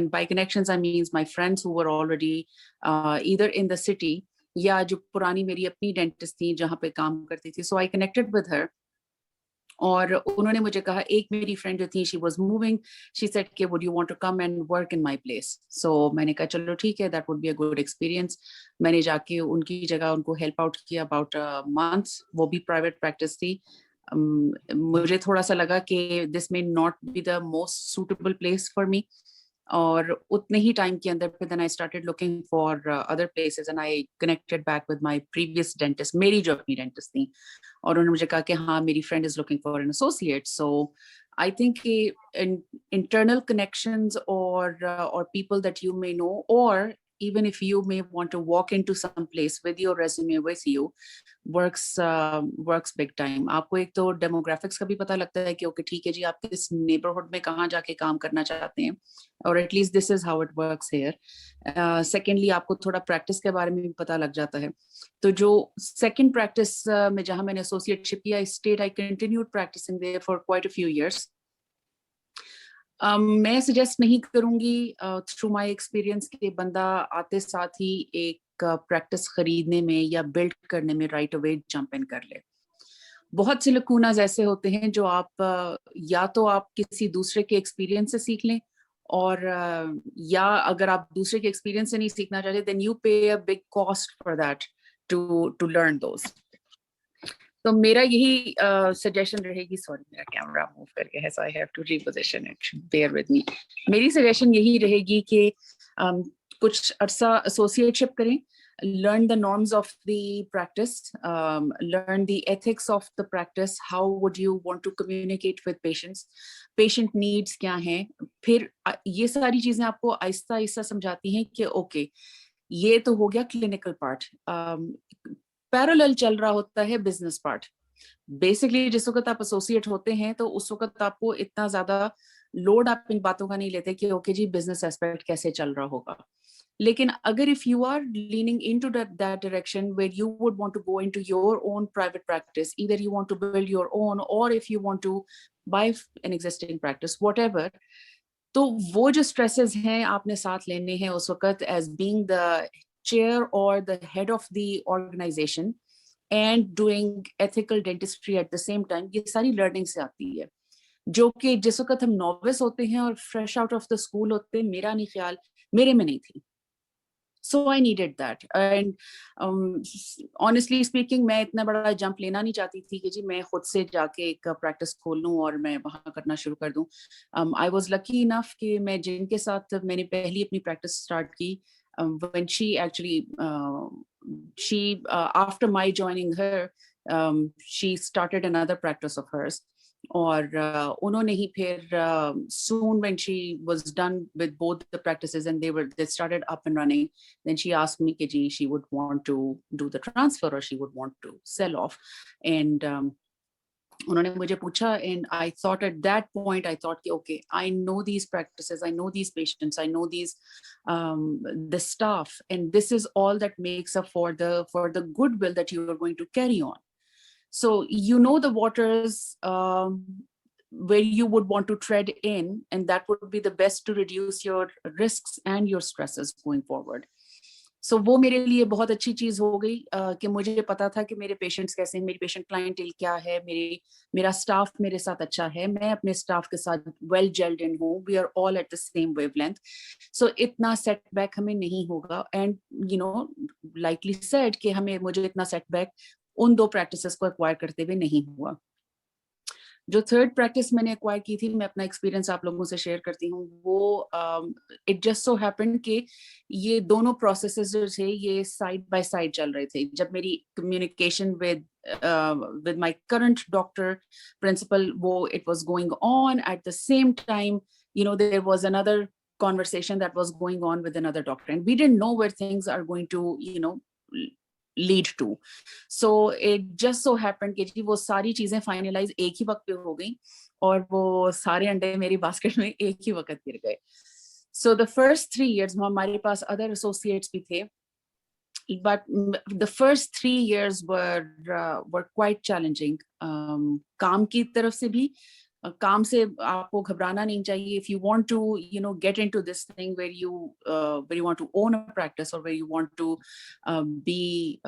By connections, I means my friends who were already either in the city या जो पुरानी मेरी अपनी dentist थी जहाँ पे काम करती थी. So I connected with her. और उन्होंने मुझे कहा, एक मेरी फ्रेंड जो थी, she was moving, she said कि would you want to come and work in my place? So मैंने कहा चलो ठीक है, that would be a good experience. मैंने जाके उनकी जगह उनको help out किया about a month. वो भी private practice थी. मुझे थोड़ा सा लगा कि this may not be the most suitable place for me. और उतने ही टाइम के अंदर फिर then I started looking for other places and I connected back with my previous dentist, मेरी जो अपनी dentist थी, और उन्होंने मुझे कहा कि हाँ मेरी friend is looking for an associate. So I think internal connections or people that you may know, or even if you may want to walk into some place with your resume with you, works big time. आपको एक तो demographics का भी पता लगता है कि okay ठीक है जी, आप किस neighborhood में कहाँ जाके काम करना चाहते हैं, or at least this is how it works here. Secondly, आपको थोड़ा practice के बारे में भी पता लग जाता है. तो जो second practice में जहाँ मैंने associateship किया, I continued practicing there for quite a few years. मैं सजेस्ट नहीं करूंगी थ्रू माय एक्सपीरियंस कि बंदा आते साथ ही एक प्रैक्टिस खरीदने में या बिल्ड करने में राइट अवे जंप इन कर ले. बहुत से लकूनाज ऐसे होते हैं जो आप या तो आप किसी दूसरे के एक्सपीरियंस से सीख लें, और या अगर आप दूसरे के एक्सपीरियंस से नहीं सीखना चाहते, then you pay a big cost for that to learn those. तो मेरा यही सजेशन रहेगी. सॉरी मेरा कैमरा मूव कर गया है, so I have to reposition it, bear with me. मेरी सजेशन यही रहेगी कि कुछ अरसा एसोसिएटशिप करें, learn the norms of the practice, learn the ethics of the practice. How would you want to communicate with patients? Patient needs क्या हैं? फिर ये सारी चीजें आपको आहिस्ता आहिस्ता समझाती हैं कि ओके ये तो हो गया क्लिनिकल पार्ट. पैरेलल चल रहा होता है बिजनेस पार्ट. बेसिकली जिस वक्त आप एसोसिएट होते हैं तो उस वक्त आपको इतना ज्यादा लोड आप इन बातों का नहीं लेते कि ओके जी बिजनेस एस्पेक्ट कैसे चल रहा होगा. लेकिन अगर if you are leaning into that direction where you would want to go into your own private practice, either you want to build your own और if you want to buy an existing practice, whatever, तो वो जो stresses हैं आपने साथ लेने हैं उस वक्त as being the chair or the head of the organization and doing ethical dentistry at the same time. ये सारी learning से आती है, जो कि जिस वक्त हम novice होते हैं और fresh out of the school होते हैं, मेरा नहीं ख्याल मेरे में नहीं थी. So I needed that. And honestly speaking, मैं इतना बड़ा जंप लेना नहीं चाहती थी कि जी मैं खुद से जाके एक प्रैक्टिस खोल लूं और मैं वहां करना शुरू कर दूं. I was lucky enough कि मैं जिनके साथ मैंने पहली अपनी प्रैक्टिस स्टार्ट की, when she actually after my joining her, she started another practice of hers. और उन्होंने ही फिर soon when she was done with both the practices and they started up and running, then she asked me कि जी she would want to do the transfer or she would want to sell off. And उन्होंने मुझे पूछा, and I thought at that point I thought कि okay, I know these practices, I know these patients, I know these the staff, and this is all that makes up for the goodwill that you are going to carry on. So you know the waters where you would want to tread in, and that would be the best to reduce your risks and your stresses going forward. So वो मेरे लिए बहुत अच्छी चीज हो गई कि मुझे पता था कि मेरे पेशेंट्स कैसे हैं, मेरी पेशेंट क्लाइंटेल क्या है, मेरा स्टाफ मेरे साथ अच्छा है, मैं अपने स्टाफ के साथ वेल जेल्ड इन हूँ, we are all at the same wavelength. So इतना सेटबैक हमें नहीं होगा. And you know likely said कि मुझे इतना सेटबैक उन 2 प्रैक्टिसेस को एक्वायर करते हुए नहीं हुआ. जो थर्ड प्रैक्टिस मैंने एक्वायर की थी, मैं अपना एक्सपीरियंस आप लोगों से शेयर करती हूँ. वो इट जस्ट सो हैपेंड कि ये दोनों प्रोसेसेस जो थे ये साइड बाय साइड चल रहे थे. जब मेरी communication with my current doctor principal, it was going on at the same time, you know, there was another conversation that was going on with another doctor, and we didn't know where things are going to, you know, lead to. So it just so happened कि जी वो सारी चीजें finalise एक ही वक्त पे हो गई और वो सारे अंडे मेरी बास्केट में एक ही वक्त गिर गए. So the first 3 years हमारे पास other associates भी थे, but the first 3 years were quite challenging. काम की तरफ से भी, काम से आपको घबराना नहीं चाहिए. If you want to, you know, get into this thing where you want to own a practice or where you want to be,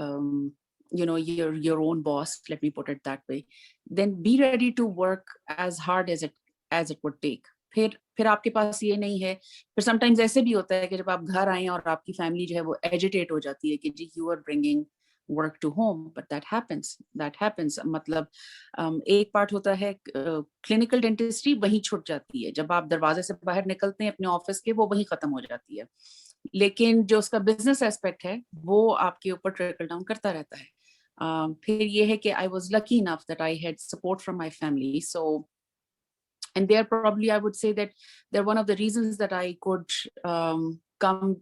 you know, your own boss, let me put it that way, then be ready to work as hard as it would take. फिर आपके पास ये नहीं है. फिर sometimes ऐसे भी होता है कि जब आप घर आए और आपकी फैमिली जो है वो एजिटेट हो जाती है कि जी you are bringing work to home, but that happens. मतलब एक पार्ट होता है क्लिनिकल डेंटिस्ट्री, वहीं छूट जाती है. जब आप दरवाजे से बाहर निकलते हैं अपने ऑफिस के, वो वहीं खत्म हो जाती है. लेकिन जो उसका बिजनेस एस्पेक्ट है वो आपके ऊपर ट्रिकल डाउन करता रहता है. फिर ये है कि I was lucky enough that I had support from my family. So, and they're probably, I would say that they're one of the reasons that I could come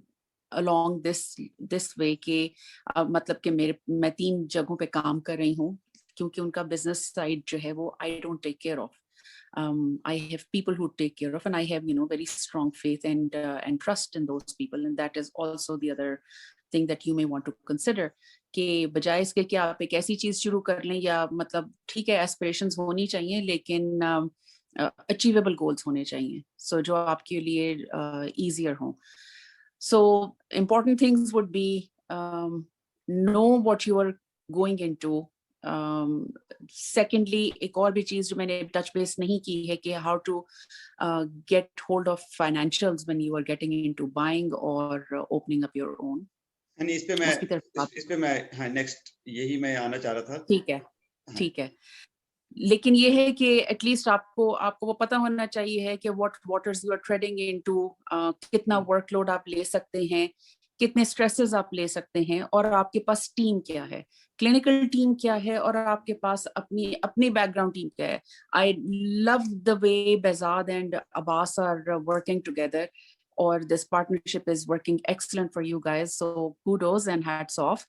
along this way कि मतलब कि मैं 3 जगहों पे काम कर रही हूँ, क्योंकि उनका बिजनेस साइड जो है वो I don't take care of. I have people who take care of, and I have, you know, very strong faith and trust in those people, and that is also the other thing that you may want to consider. कि बजाय इसके कि आप एक ऐसी चीज शुरू कर लें, या मतलब ठीक है एस्पिरेशंस होनी चाहिए लेकिन अचीवेबल गोल्स होने चाहिए, सो जो आपके लिए ईजियर हों. So important things would be know what you are going into. Secondly, एक और भी चीज जो मैंने touch base नहीं की है कि how to get hold of financials when you are getting into buying or opening up your own. And इस पे मैं हाँ नेक्स्ट यही मैं आना चाह रहा था. ठीक है. लेकिन ये है कि एटलीस्ट आपको वो पता होना चाहिए है कि what waters you are treading into, कितना वर्कलोड आप ले सकते हैं, कितने स्ट्रेसेस आप ले सकते हैं, और आपके पास टीम क्या है, क्लिनिकल टीम क्या है, और आपके पास अपनी बैकग्राउंड टीम क्या है. I love the way Behzad and Abbas are working together, or this partnership is working excellent for you guys, so kudos and hats off.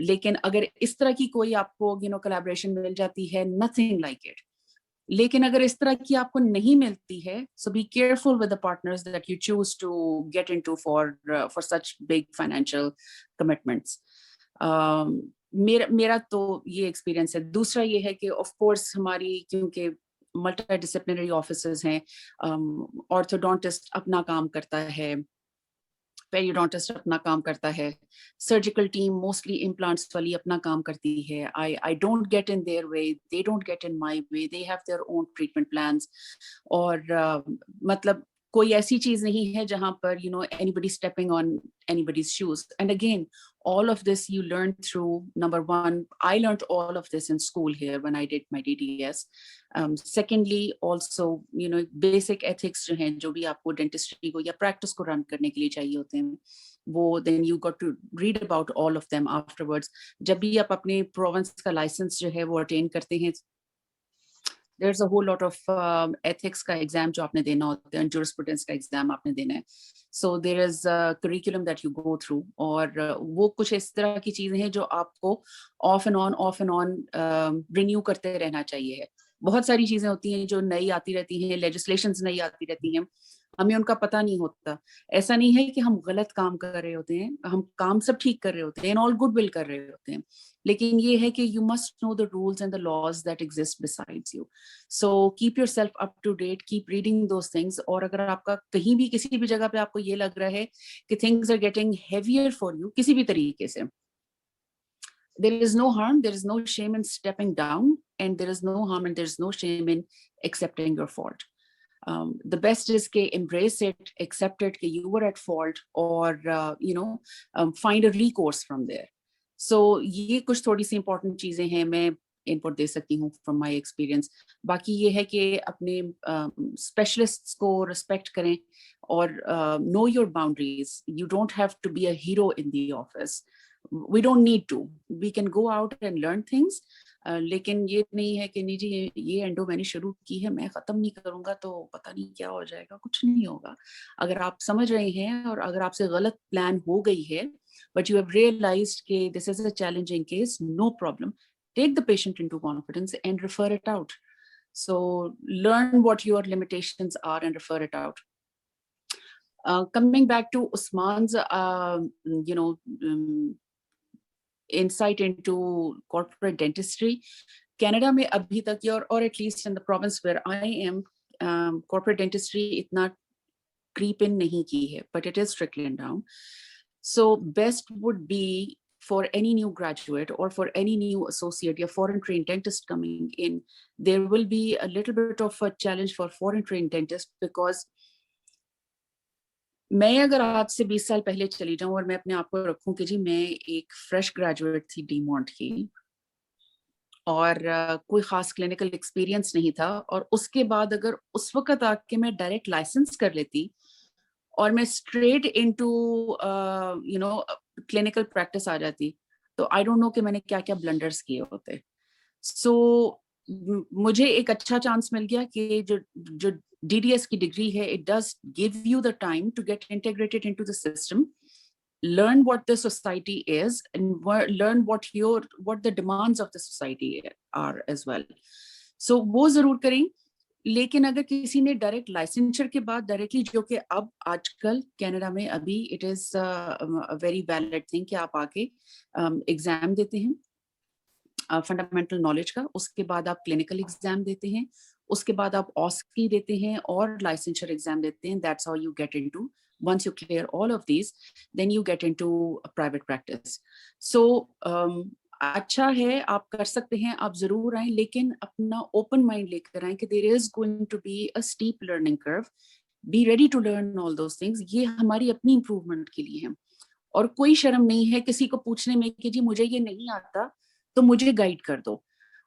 लेकिन अगर इस तरह की कोई आपको you know collaboration मिल जाती है, nothing like it. लेकिन अगर इस तरह की आपको नहीं मिलती है, so be careful with the partners that you choose to get into for such big financial commitments. मेरा तो ये एक्सपीरियंस है. दूसरा ये है कि ऑफ कोर्स हमारी क्योंकि मल्टीडिसिप्लिनरी ऑफिसेज हैं, ऑर्थोडोंटिस्ट अपना काम करता है, पेरियोडोंटिस्ट अपना काम करता है, सर्जिकल टीम मोस्टली इम्प्लांट्स वाली अपना काम करती है. I don't get in their way, they don't get in my way, they have their own treatment plans. और मतलब कोई ऐसी चीज नहीं है जहां पर anybody stepping on anybody's shoes. And again, all of this you learn through, number one, I learned all of this in school here when I did my DDS. Secondly, also basic ethics जो हैं, जो भी आपको dentistry को या practice को run करने के लिए चाहिए होते हैं, वो then you got to read about all of them afterwards. जब भी आप अपने प्रोविंस का लाइसेंस जो है वो अटेन करते हैं, there's a whole lot of ethics का एग्जाम जो आपने देना होता है, jurisprudence का एग्जाम आपने देना है. So there is a curriculum that you go through, और वो कुछ इस तरह की चीजें हैं जो आपको off and on renew करते रहना चाहिए. बहुत सारी चीजें होती हैं जो नई आती रहती हैं, legislations नई आती रहती हैं, हमें उनका पता नहीं होता. ऐसा नहीं है कि हम गलत काम कर रहे होते हैं, हम काम सब ठीक कर रहे होते हैं, and all good will कर रहे होते हैं, लेकिन ये है कि you must know the rules and the laws that exist besides you. So keep yourself up to date, keep reading those things. और अगर आपका कहीं भी किसी भी जगह पे आपको ये लग रहा है कि things are getting heavier for you किसी भी तरीके से, there is no harm, there is no shame in stepping down, and there is no harm and there is no shame in accepting your fault. The best is to embrace it, accept it that you were at fault, or find a recourse from there. So ये कुछ थोड़ी सी important चीजें हैं, मैं input दे सकती हूँ from my experience. बाकी ये है कि अपने specialists को respect करें और know your boundaries. You don't have to be a hero in the office. We don't need to. We can go out and learn things. लेकिन ये नहीं है कि नहीं जी ये एंडो मैंने शुरू की है, मैं खत्म नहीं करूंगा तो पता नहीं क्या हो जाएगा. कुछ नहीं होगा. अगर आप समझ रहे हैं और अगर आपसे गलत प्लान हो गई है, but you have realized कि this is a challenging case, no problem. Take the patient into confidence and refer it out. So learn what your limitations are and refer it out. Coming back to Usman's, insight into corporate dentistry, Canada में अभी तक or at least in the province where I am, corporate dentistry इतना creep in नहीं की है, but it is trickling down. So best would be for any new graduate or for any new associate or foreign trained dentist coming in, there will be a little bit of a challenge for foreign trained dentists, because मैं अगर आज से 20 साल पहले चली जाऊं और मैं अपने आप को रखूं कि जी मैं एक फ्रेश ग्रेजुएट थी डीमॉन्ट की और कोई खास क्लिनिकल एक्सपीरियंस नहीं था, और उसके बाद अगर उस वक्त आके मैं डायरेक्ट लाइसेंस कर लेती और मैं स्ट्रेट इनटू क्लिनिकल प्रैक्टिस आ जाती, तो आई डोंट नो कि मैंने क्या क्या ब्लंडर्स किए होते. सो मुझे एक अच्छा चांस मिल गया कि जो DDS की डिग्री है, it does give you the time to get integrated into the system, learn what the society is, and learn what the demands of the society are as well. So वो जरूर करें. लेकिन अगर किसी ने direct लाइसेंचर के बाद डायरेक्टली, जो कि अब आजकल कनाडा में अभी it is a very valid thing कि आप आके एग्जाम देते हैं फंडामेंटल नॉलेज का, उसके बाद आप क्लिनिकल एग्जाम देते हैं, उसके बाद आप ऑस्की देते हैं और लाइसेंचर एग्जाम देते हैं. That's how you get into, once you clear all of these, then you get into a private practice. So अच्छा है, आप कर सकते हैं, आप जरूर आएं, लेकिन अपना ओपन माइंड लेकर आएं कि there is going to be a steep learning curve. Be ready to learn all those things. ये हमारी अपनी इम्प्रूवमेंट के लिए है, और कोई शर्म नहीं है किसी को पूछने में कि जी मुझे ये नहीं आता तो मुझे गाइड कर दो.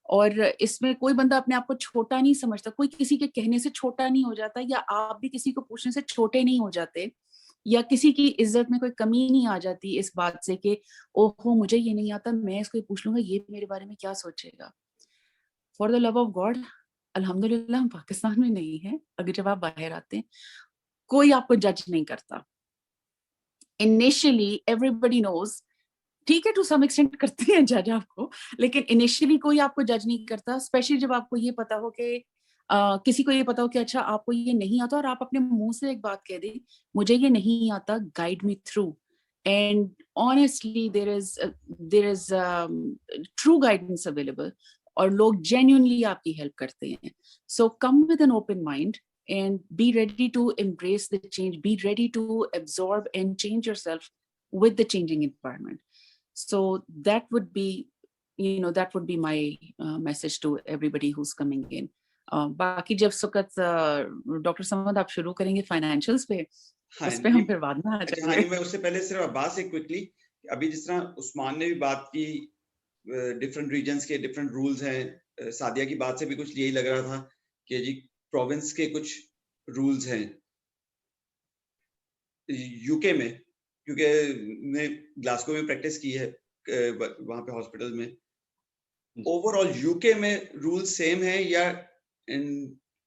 और इसमें कोई बंदा अपने आप को छोटा नहीं समझता, कोई किसी के कहने से छोटा नहीं हो जाता, या आप भी किसी को पूछने से छोटे नहीं हो जाते, या किसी की इज्जत में कोई कमी नहीं आ जाती इस बात से कि ओहो मुझे ये नहीं आता, मैं इसको पूछ लूंगा ये मेरे बारे में क्या सोचेगा. For the love of God, अल्हम्दुलिल्लाह हम पाकिस्तान में नहीं है. अगर जब आप बाहर आते हैं कोई आपको जज नहीं करता. इनिशियली एवरीबडी नोज, ठीक है टू सम एक्सटेंट करते हैं जज आपको, लेकिन इनिशियली कोई आपको जज नहीं करता, स्पेशली जब आपको ये पता हो कि किसी को ये पता हो कि अच्छा आपको ये नहीं आता, और आप अपने मुंह से एक बात कह दें मुझे ये नहीं आता, guide me through. And honestly there is true guidance available, और लोग जेन्युइनली आपकी हेल्प करते हैं. So come with an open mind and be ready to embrace the change, be ready to absorb and change yourself with the changing environment. So that would be my message to everybody who's coming in. बाकी जब सुकत doctor Samad आप शुरू करेंगे financials पे, हाँ उस पे हम फिर बाद में आ अच्छा, हाँ, जाएंगे। मैं उससे पहले सिर्फ अब्बास से क्विकली, अभी जिस तरह उस्मान ने भी बात की डिफरेंट रीजन्स के डिफरेंट रूल्स हैं, सादिया की बात से भी कुछ यही लग रहा था कि जी प्रोविंस के कुछ रूल्स हैं यूके में, क्योंकि मैं ग्लासगो में प्रैक्टिस की है वहां पे हॉस्पिटल में। ओवरऑल यूके में रूल सेम है या in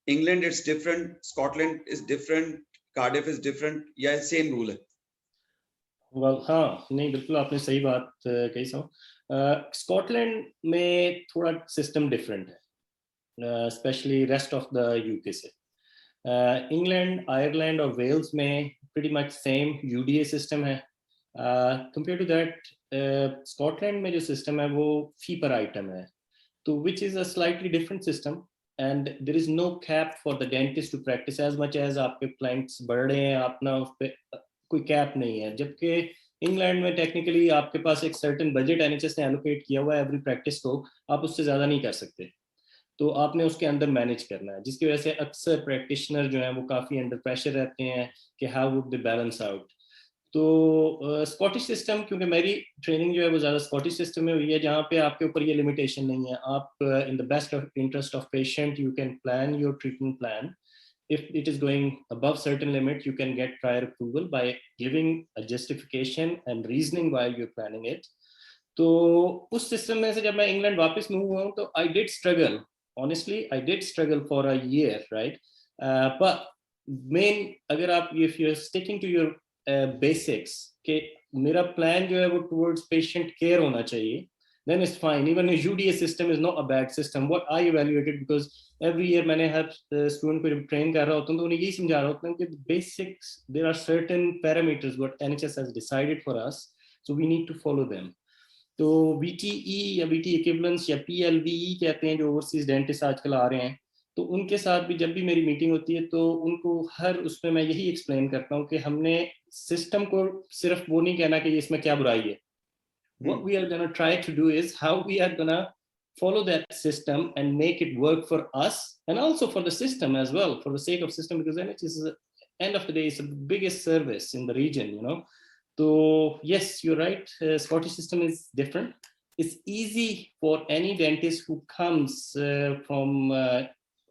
England it's different, Scotland is different, Cardiff is different, या सेम रूल है? हाँ, नहीं बिल्कुल आपने सही बात कही। स्कॉटलैंड में थोड़ा सिस्टम डिफरेंट है, specially rest of the UK से। इंग्लैंड, आयरलैंड और वेल्स में pretty much same UDA system है। कंपेयर टू दैट स्कॉटलैंड में जो सिस्टम है वो फी पर आइटम है, तो which is a slightly different system, and there is no cap for the dentist to practise as much as आपके क्लाइंट्स बढ़ रहे हैं, अपना उस पे कोई कैप नहीं है। जबकि इंग्लैंड में टेक्निकली आपके पास एक सर्टेन बजट एनएचएस ने एलोकेट किया हुआ है एवरी प्रैक्टिस को, आप उससे ज्यादा नहीं कर सकते, तो आपने उसके अंदर मैनेज करना है, जिसकी वजह से अक्सर प्रैक्टिशनर जो हैं वो काफ़ी अंडर प्रेशर रहते हैं कि how would they balance out. तो स्कॉटिश सिस्टम, क्योंकि मेरी ट्रेनिंग जो है वो ज़्यादा स्कॉटिश सिस्टम में हुई है, जहाँ पे आपके ऊपर ये लिमिटेशन नहीं है, आप in the best interest of patient you can plan your treatment plan. If it is going above certain limit, you can get prior approval by giving a justification and reasoning while you're planning it. तो उस system में से जब मैं England वापस move हुआ हूँ तो I did struggle, honestly I did struggle for a year, right? But main, अगर आप if you're sticking to your basics कि मेरा प्लान जो है वो towards patient care होना चाहिए, then it's fine. Even a UDA system is not a bad system. What I evaluated, because every year मैंने हर स्टूडेंट को जब ट्रेन कर रहा होता हूँ तो उन्हें यही समझा रहा होता हूँ कि basics, there are certain parameters what NHS has decided for us, so we need to follow them. तो VTE या VT equivalence या PLVE कहते हैं जो ओवरसीज डेंटिस्ट आजकल आ रहे हैं, तो उनके साथ भी जब भी मेरी मीटिंग होती है तो उनको हर उसमें मैं यही एक्सप्लेन करता हूँ कि हमने सिस्टम को सिर्फ वो नहीं कहना कि इसमें क्या बुराई है. What we are going to try to do is how we are going to follow that system and make it work for us and also for the system as well, for the sake of system, because NHS is end of the day is the biggest service in the region, you know. So yes, you're right, Scottish system is different. It's easy for any dentist who comes from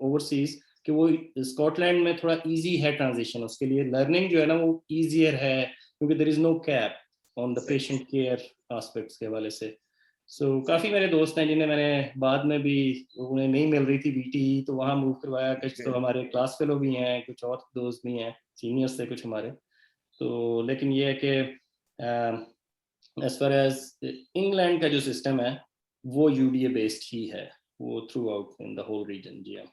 overseas कि वो Scotland में थोड़ा easy है transition, उसके लिए learning जो है ना वो easier है क्योंकि there is no cap on the patient care aspects के हवाले से. So काफी मेरे दोस्त हैं जिन्हें मैंने बाद में भी, उन्हें नहीं मिल रही थी बीटी तो वहाँ मूव करवाया, कुछ तो हमारे क्लास फेलो भी हैं, कुछ और दोस्त भी हैं सीनियर्स से कुछ हमारे. तो लेकिन ये है कि as far as इंग्लैंड का जो सिस्टम है वो यूडीए बेस्ड ही है, वो throughout in the whole region. जी हाँ.